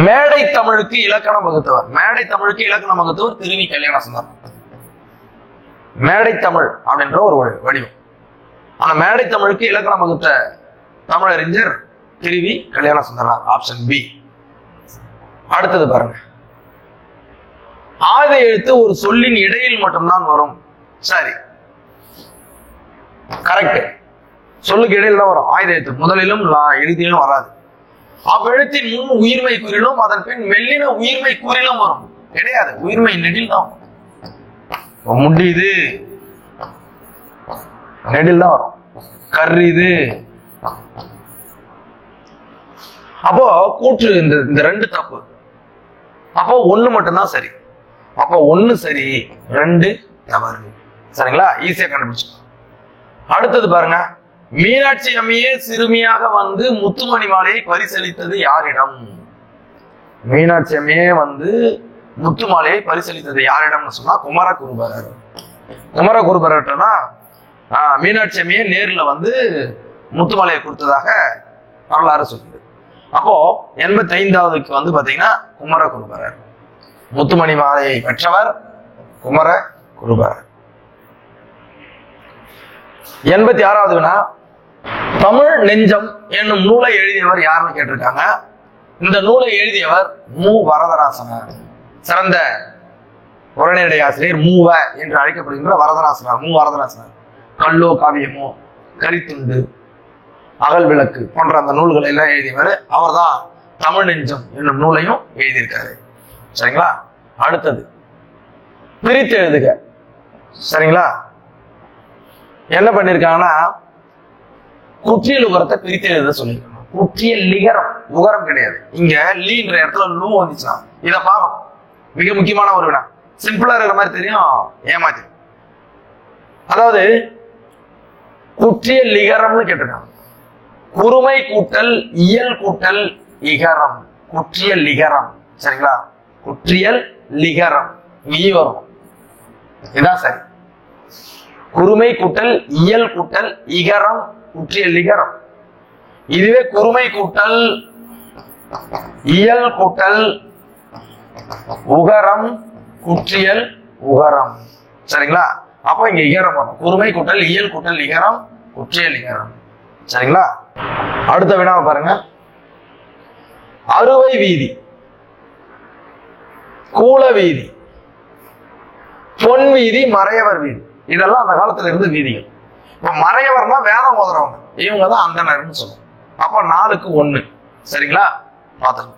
மேடை தமிழுக்கு இலக்கணம் வகுத்தவர். மேடை தமிழுக்கு இலக்கணம் வகுத்தவர் திருவி கல்யாண சுந்தரம். மேடை தமிழ் அப்படின்ற ஒரு வடிவம். ஆனா மேடை தமிழுக்கு இலக்கணம் வகுத்த தமிழறிஞர் திருவி கல்யாண சுந்தரனார். Option B. அடுத்தது பாருங்க, ஆயுத எழுத்து ஒரு சொல்லின் இடையில் மட்டும்தான் வரும். சரி, கரெக்ட். சொல்லுக்கு இடையில தான் வரும் ஆயுத எழுத்து. முதலிலும் இறுதியிலும் வராது. அவ்வெழுத்தின் முன் உயிர்மை குறிலும் அதன் பின் மெல்லின உயிர்மை குறிலும் வரும். கிடையாது, உயிர்மை நெடில் தான். முடியுது நெடில் தான் வரும். கர்ரிது. அப்போ கூற்று இந்த ரெண்டு தப்பு. அப்போ ஒண்ணு மட்டும்தான் சரி. அப்போ ஒண்ணு சரி, 2 தவறு. சரிங்களா? ஈஸியா கண்டுபிடிச்சு. அடுத்தது பாருங்க, மீனாட்சி அம்மையே சிறுமியாக வந்து முத்துமணி மாலையை பரிசளித்தது யாரிடம்? மீனாட்சி அம்மையே வந்து முத்து மாலையை பரிசளித்தது யாரிடம்னு சொன்னா குமரகுருபரர். குமரகுருபரர்கிட்ட தான் மீனாட்சி அம்மையே நேர்ல வந்து முத்துமாலையை கொடுத்ததாக வரலாறு சொல்லுது. அப்போ 85வது வந்து பாத்தீங்கன்னா குமரகுருபரர். முத்துமணி மாலையை பெற்றவர் குமரகுருபரர். 86வது வினா, தமிழ் நெஞ்சம் என்னும் நூலை எழுதியவர் யாருன்னு கேட்டிருக்காங்க. இந்த நூலை எழுதியவர் மு வரதராசனார். சிறந்த உரைநடை ஆசிரியர் மூவ என்று அழைக்கப்படுகின்ற வரதராசனார். மு வரதராசனார். கல்லோ காவியமோ, கரித்துண்டு, அகல் விளக்கு போன்ற அந்த நூல்களை எல்லாம் எழுதியவர். அவர் தான் தமிழ் நெஞ்சம் என்னும் நூலையும் எழுதியிருக்காரு. சரிங்களா? அடுத்தது பிரித்து எழுதுக. சரிங்களா? என்ன பண்ணிருக்காங்கன்னா குற்றிய லுகரத்தை பிரித்து எழுத சொல்லிருக்காங்க. குற்றிய லிகரம், உகரம் கிடையாது. இங்க லீன்ற இடத்துல லூ வந்துச்சுன்னா இதை பார்க்கணும். மிக முக்கியமான ஒரு வினா. சிம்பிளா இருக்கிற மாதிரி தெரியும், ஏமாத்தி. அதாவது குற்றிய லிகரம்னு கேட்டிருக்காங்க. குறுமை கூட்டல் இயல் கூட்டல் இகரம். குற்றிய லிகரம். சரிங்களா? குற்றியல் லிகரம் வரும். இதுதான் சரி. குறுமை கூட்டல் இயல் கூட்டல் இகரம் குற்றிய லிகரம். இதுவே குறுமை கூட்டல் இயல் கூட்டல் உகரம் குற்றியல் உகரம். சரிங்களா? அப்போ இங்க இகரம் வரும். குறுமை கூட்டல் இயல் கூட்டல் இகரம் குற்றியல் இகரம். சரிங்களா? அடுத்த வினாவை பாருங்க, அறுவை வீதி, கூல வீதி, பொன் வீதி, மறையவர் வீதி. இதெல்லாம் அந்த காலத்துல இருந்து வீதிகள். இப்ப மறையவர்னா வேதம் ஓதுறவங்க, இவங்க தான் அந்தணர்னு சொல்லுவோம். அப்ப 4க்கு 1. சரிங்களா? பாத்துக்கணும்.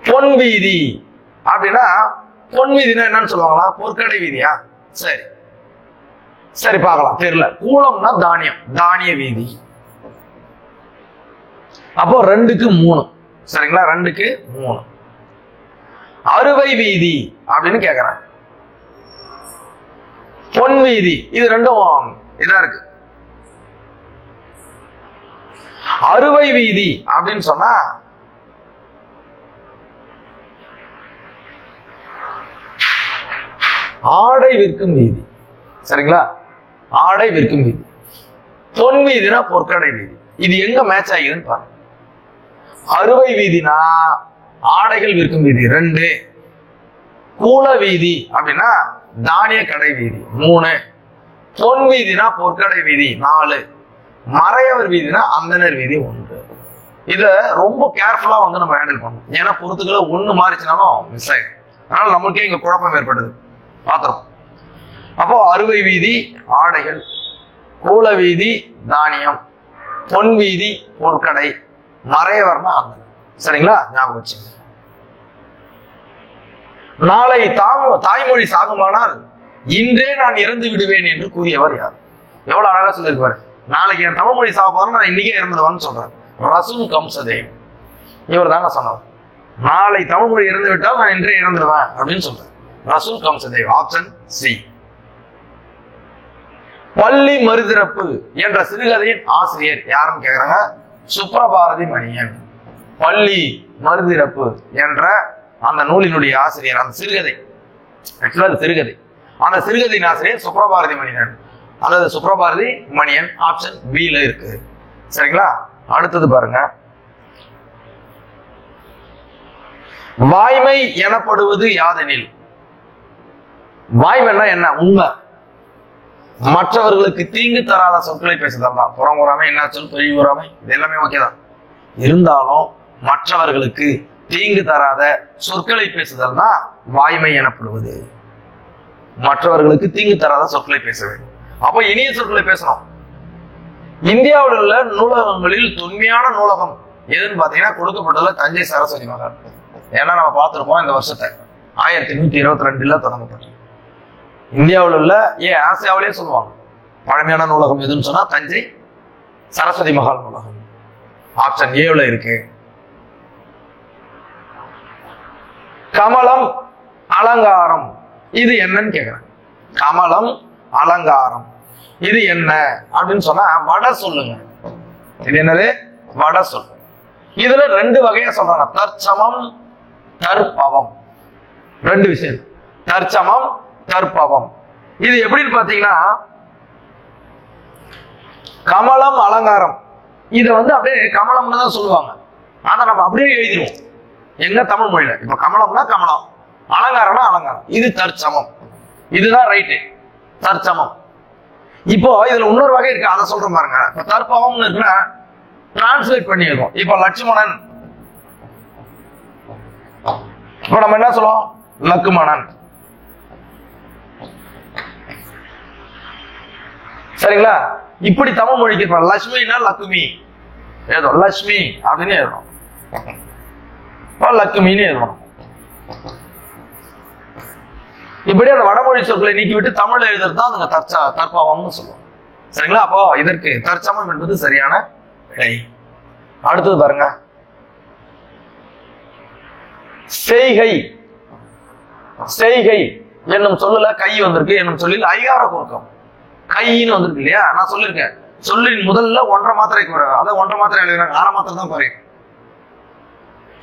பொன் வீதி அப்படின்னா, பொன் வீதினா என்னன்னு சொல்லுவாங்களா? பொற்கடை வீதியா? சரி சரி, பார்க்கலாம். தெரியல. கூலம்னா தானியம், தானிய வீதி. அப்போ 2க்கு 3. சரிங்களா? 2க்கு 3. அறுவை வீதி அப்படின்னு கேக்குறாங்க. பொன் வீதி, இது ரெண்டும் இதா இருக்கு. அறுவை வீதி அப்படின்னு சொன்னா ஆடை விற்கும் வீதி. சரிங்களா? ஆடை விற்கும் வீதி. பொன் வீதினா பொற்கடை வீதி. இது எங்க மேட்ச் ஆகிதுன்னு பாருங்க. அறுவை வீதினா ஆடைகள் விற்கும் வீதி 2. கூல வீதி அப்படின்னா தானிய கடை வீதி 3. பொன் வீதினா பொற்கடை வீதி 4. மறையவர் வீதினா அந்தனர் வீதி 1. இத ரொம்ப கேர்ஃபுல்லா வந்து நம்ம ஹேண்டில் பண்ணணும். ஏன்னா பொறுத்துக்களை 1 மாறிச்சுனாலும் மிஸ் ஆயிடும். அதனால நம்மளுக்கே இங்க குழப்பம் ஏற்படுது. பாத்திரம். அப்போ அறுவை வீதி ஆடைகள், கூல வீதி தானியம், பொன் வீதி பொற்கடை, மறையவர்னா அந்தனர். சரிங்களா? ஞாபகம் வச்சுங்க. நாளை தாய்மொழி சாகுமானால் இன்றே நான் இறந்து விடுவேன் என்று கூறியவர் யார்? எவ்வளவு அழகா சொல்லியிருப்பாரு. நாளைக்கு என் தமிழ் மொழி சாக போறேன், நான் இன்னைக்கே இறந்துடுவான்னு சொல்றாரு. ரசூல் கம்சதேவ் இவர் தாங்க சொன்னார். நாளை தமிழ் மொழி இறந்து விட்டால் நான் இன்றே இறந்துடுவேன் அப்படின்னு சொல்றேன். Rasul Gamzatov. Option C. பள்ளி மறுதிறப்பு என்ற சிறுகதையின் ஆசிரியர் யாருன்னு கேக்குறாங்க. சுப்ரபாரதி மணியன். பள்ளி மறுதிறப்பு என்ற அந்த நூலினுடைய ஆசிரியர், அந்த சிறுகதை, ஆக்சுவலா அது சிறுகதை, அந்த சிறுகதையின் ஆசிரியர் சுப்ரபாரதி மணியன் அல்லது சுப்ரபாரதி மணியன். ஆப்ஷன் பி ல இருக்கு. சரிங்களா? அடுத்தது பாருங்க. வாய்மை எனப்படுவது யாதெனில். வாய்மைன்னா என்ன? உண்மை. மற்றவர்களுக்கு தீங்கு தராத சொற்களை பேசுதல் தான். புறமுறாமை, என்ன சொல், பெரியுறாமை, இது எல்லாமே ஓகேதான். இருந்தாலும் மற்றவர்களுக்கு தீங்கு தராத சொற்களை பேசுதல் தான் வாய்மை எனப்படுவது. மற்றவர்களுக்கு தீங்கு தராத சொற்களை பேச வேண்டும். அப்போ இனிய சொற்களை பேசணும். இந்தியாவில் உள்ள நூலகங்களில் தொன்மையான நூலகம் எதுன்னு பாத்தீங்கன்னா கொடுக்கப்பட்டுள்ள தஞ்சை சரஸ்வதி மகால். ஏன்னா நம்ம பார்த்திருப்போம் இந்த வருஷத்தை 1122 தொடங்கப்பட்டது. இந்தியாவில் உள்ள ஆசியாவிலே சொல்லுவாங்க பழமையான நூலகம் எதுன்னு சொன்னா தஞ்சை சரஸ்வதி மகால் நூலகம். ஆப்ஷன் ஏல இருக்கு. கமலம் அலங்காரம் இது என்னன்னு கேக்குறேன். கமலம் அலங்காரம் இது என்ன அப்படின்னு சொன்னா வட சொல்லுங்க. இது என்னது? வட சொல். இதுல 2 வகையா சொல்றாங்க. தற்சமம், தற்பவம். 2 விஷயம். தற்சமம், தற்பவம். இது எப்படின்னு பாத்தீங்கன்னா, கமலம் அலங்காரம் இத வந்து அப்படியே கமலம்னு தான் சொல்லுவாங்க. ஆனா நம்ம அப்படியே எழுதிடுவோம் எங்க தமிழ் மொழியில. இப்ப கமலம்னா கமலம், அலங்காரம்னா அலங்காரம். இது தற்சமம். இதுதான் ரைட்டு, தற்சமம். இப்போ இதுல இன்னொரு வகை இருக்கு, அதை சொல்ற பாருங்க. இப்ப தற்பவம்னு இருக்குன்னா டிரான்ஸ்லேட் பண்ணிடுவோம். இப்ப லட்சுமணன், இப்ப நம்ம என்ன சொல்லுவோம்? லக்குமணன். சரிங்களா? இப்படி தமிழ் மொழிக்கு லட்சுமினா லக்குமி ஏதோ லட்சுமி அப்படின்னு எழுதணும், லக்குமின்னு எழுதணும். இப்படி அந்த வடமொழி சொற்களை நீக்கிவிட்டு தமிழ்ல எழுதுறது தான் அந்த தற்பாவம்னு சொல்லுவோம். சரிங்களா? அப்போ இதற்கு தற்சமம் என்பது சரியான விடை. அடுத்தது பாருங்க. செய்கை. செய்கை என்னும் சொல்லல கை வந்திருக்கு. என்னும் சொல்லில் ஐகார குறுக்கம் கைன்னு வந்திருக்கு இல்லையா? நான் சொல்லிருக்கேன், சொல்லின் முதல்ல 1.5 மாத்திரை குறைவு, அதை 1.5 மாத்திரை எழுதுறாங்க, 1/2 மாத்திரை தான் குறையும்.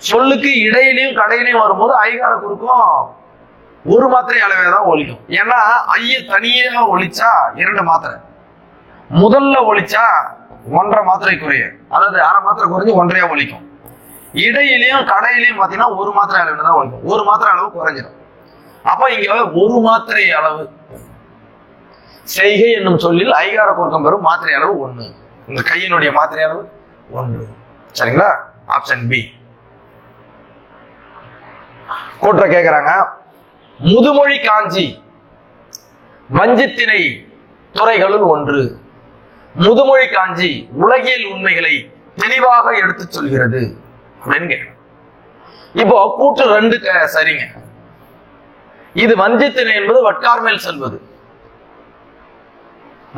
சொல்லுக்கு இடையிலையும் கடையிலையும் வரும்போது ஐகார குறுக்கம் 1 மாத்திரை அளவே தான் ஒலிக்கும். ஏன்னா ஐய தனியா ஒலிச்சா 2 மாத்திரை, முதல்ல ஒலிச்சா 1.5 மாத்திரை குறைய, அதாவது 1/2 மாத்திரை குறைஞ்சு 1.5 ஒலிக்கும். இடையிலையும் கடையிலையும் பாத்தீங்கன்னா 1 மாத்திரை அளவு தான் ஒலிக்கும். 1 மாத்திரை அளவு குறைஞ்சிடும். அப்ப இங்க 1 மாத்திரை அளவு. செய்கை என்னும் சொல்லில் ஐகார குறுக்கம் பெறும் மாத்திரை அளவு 1. இந்த கையினுடைய மாத்திரை அளவு 1. சரிங்களா? Option B. கூற்ற கேக்குறாங்க. முதுமொழி காஞ்சி வஞ்சித்திணை துறைகளுள் ஒன்று. முதுமொழி காஞ்சி உலகியல் உண்மைகளை தெளிவாக எடுத்துச் சொல்கிறது அப்படின்னு கேட்கணும். இப்போ கூற்று 2 சரிங்க. இது வஞ்சித்திணை என்பது வட்கார் மேல் செல்வது,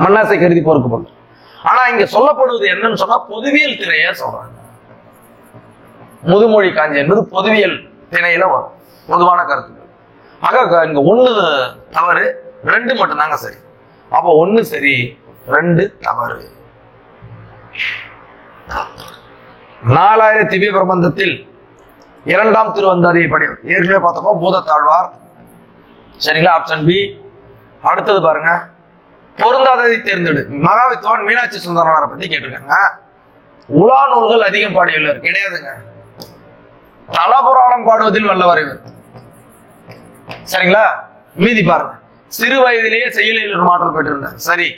மண்ணாசை கருதி பொறுக்கப்படும். ஆனா இங்க சொல்லப்படுவது என்னன்னு சொன்னா பொதுவியல் திணைய சொல்றாங்க. முதுமொழி காஞ்சி என்பது பொதுவியல் திணையில வரும், பொதுவான கருத்துக்கள். ஆக இங்க 1 தவறு, 2 மட்டும்தாங்க சரி. அப்போ 1 சரி, 2 தவறு. 4000 திவ்ய பிரபந்தத்தில் 2ஆம் திருவந்தாதியை படி ஏற்கனவே பார்த்தோமோ பூதத்தாழ்வார். சரிங்களா? Option B. அடுத்தது பாருங்க, பொருந்தாததை தேர்ந்தெடு. மகாவித்வான் மீனாட்சி சுந்தரனாரை பத்தி கேட்டிருக்காங்க. உலா நூல்கள் அதிகம் பாடியுள்ளார் கிடையாதுங்க. தலபுராணம் பாடுவதில் வல்லவர் இவர். சரிங்களா? மீதி பாருங்க, சிறு வயதிலேயே செயலில் மாற்றல் பெற்றிருந்தார். சரி.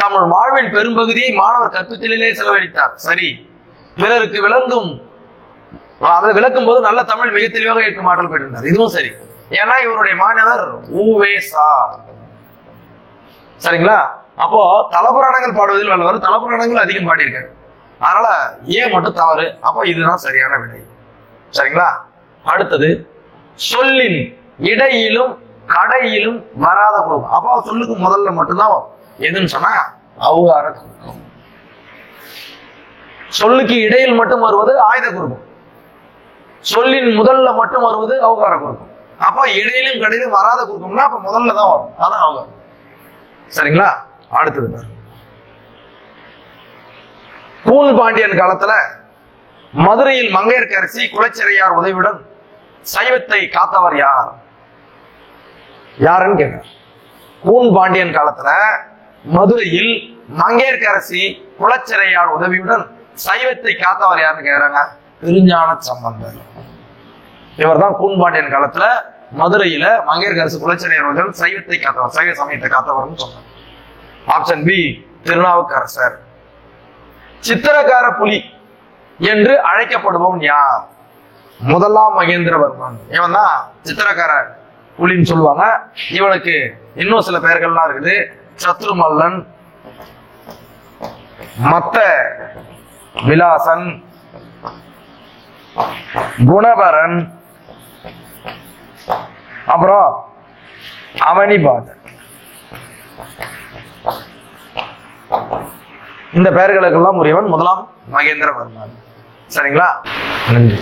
தமிழ் வாழ்வின் பெரும்பகுதியை மாணவர் கற்பித்தலிலே செலவழித்தார். சரி. பிறருக்கு அதை விளக்கும் போது நல்ல தமிழ் மிக தெளிவாக ஏற்கும் ஆற்றல் பெற்றிருந்தார். இதுவும் சரி. ஏன்னா இவருடைய மாணவர் உவேசா. சரிங்களா? அப்போ தலபுராணங்கள் பாடுவதில் வல்லவர், தலபுராணங்கள் அதிகம் பாடியிருக்காரு. அதனால ஏன் மட்டும் தவறு. அப்போ இதுதான் சரியான விடை. சரிங்களா? அடுத்தது, சொல்லின் இடையிலும் கடையிலும் வராத குடும்பம். அப்போ சொல்லுக்கு முதல்ல மட்டும்தான் எதுன்னு சொன்னா அவுகார குறுக்கம். சொல்லுக்கு இடையில் மட்டும் வருவது ஆயுத குறுக்கம், சொல்லின் முதல்ல மட்டும் வருவது அவுகார குறுக்கம். அப்ப இடையிலும் கடையிலும் வராத குறுக்கம்னா அப்ப முதல்ல தான் வரும், அதான் அவுகாரம். சரிங்களா? அடுத்தது, கூன் பாண்டியன் காலத்துல மதுரையில் மங்கையர்க்கரசி குலச்சிறையார் உதவியுடன் சைவத்தை காத்தவர் யார்? யாருன்னு கேட்க. கூன் பாண்டியன் காலத்துல மதுரையில் மங்கையர்க்கரசி குலச்சிறையார் உதவியுடன் சைவத்தை காத்தவர் யாருன்னு கேக்குறாங்க. திருஞான சம்பந்தர். இவர் தான் கூன் பாண்டியன் காலத்துல மதுரையில மங்கையர்க்கரசி குலச்சிறையார் உதவியுடன் சைவத்தை காத்தவர், சைவ சமயத்தை காத்தவர்னு சொன்னார். Option B Thirunavukkarasar. சித்திரக்கார புலி என்று அழைக்கப்படுபவன் யார்? முதலாம் மகேந்திரவர்மன். இவன் தான் சித்திரக்கார புலின்னு சொல்லுவாங்க. இவனுக்கு இன்னும் சில பெயர்கள்லாம் இருக்குது. சத்ருமல்லன், மத்த விலாசன், குணபரன், அப்புறம் அவனிபாதன். இந்த பெயர்களுக்கெல்லாம் உரியவன் முதலாம் மகேந்திரவர்மன். சரிங்களா? நன்றி.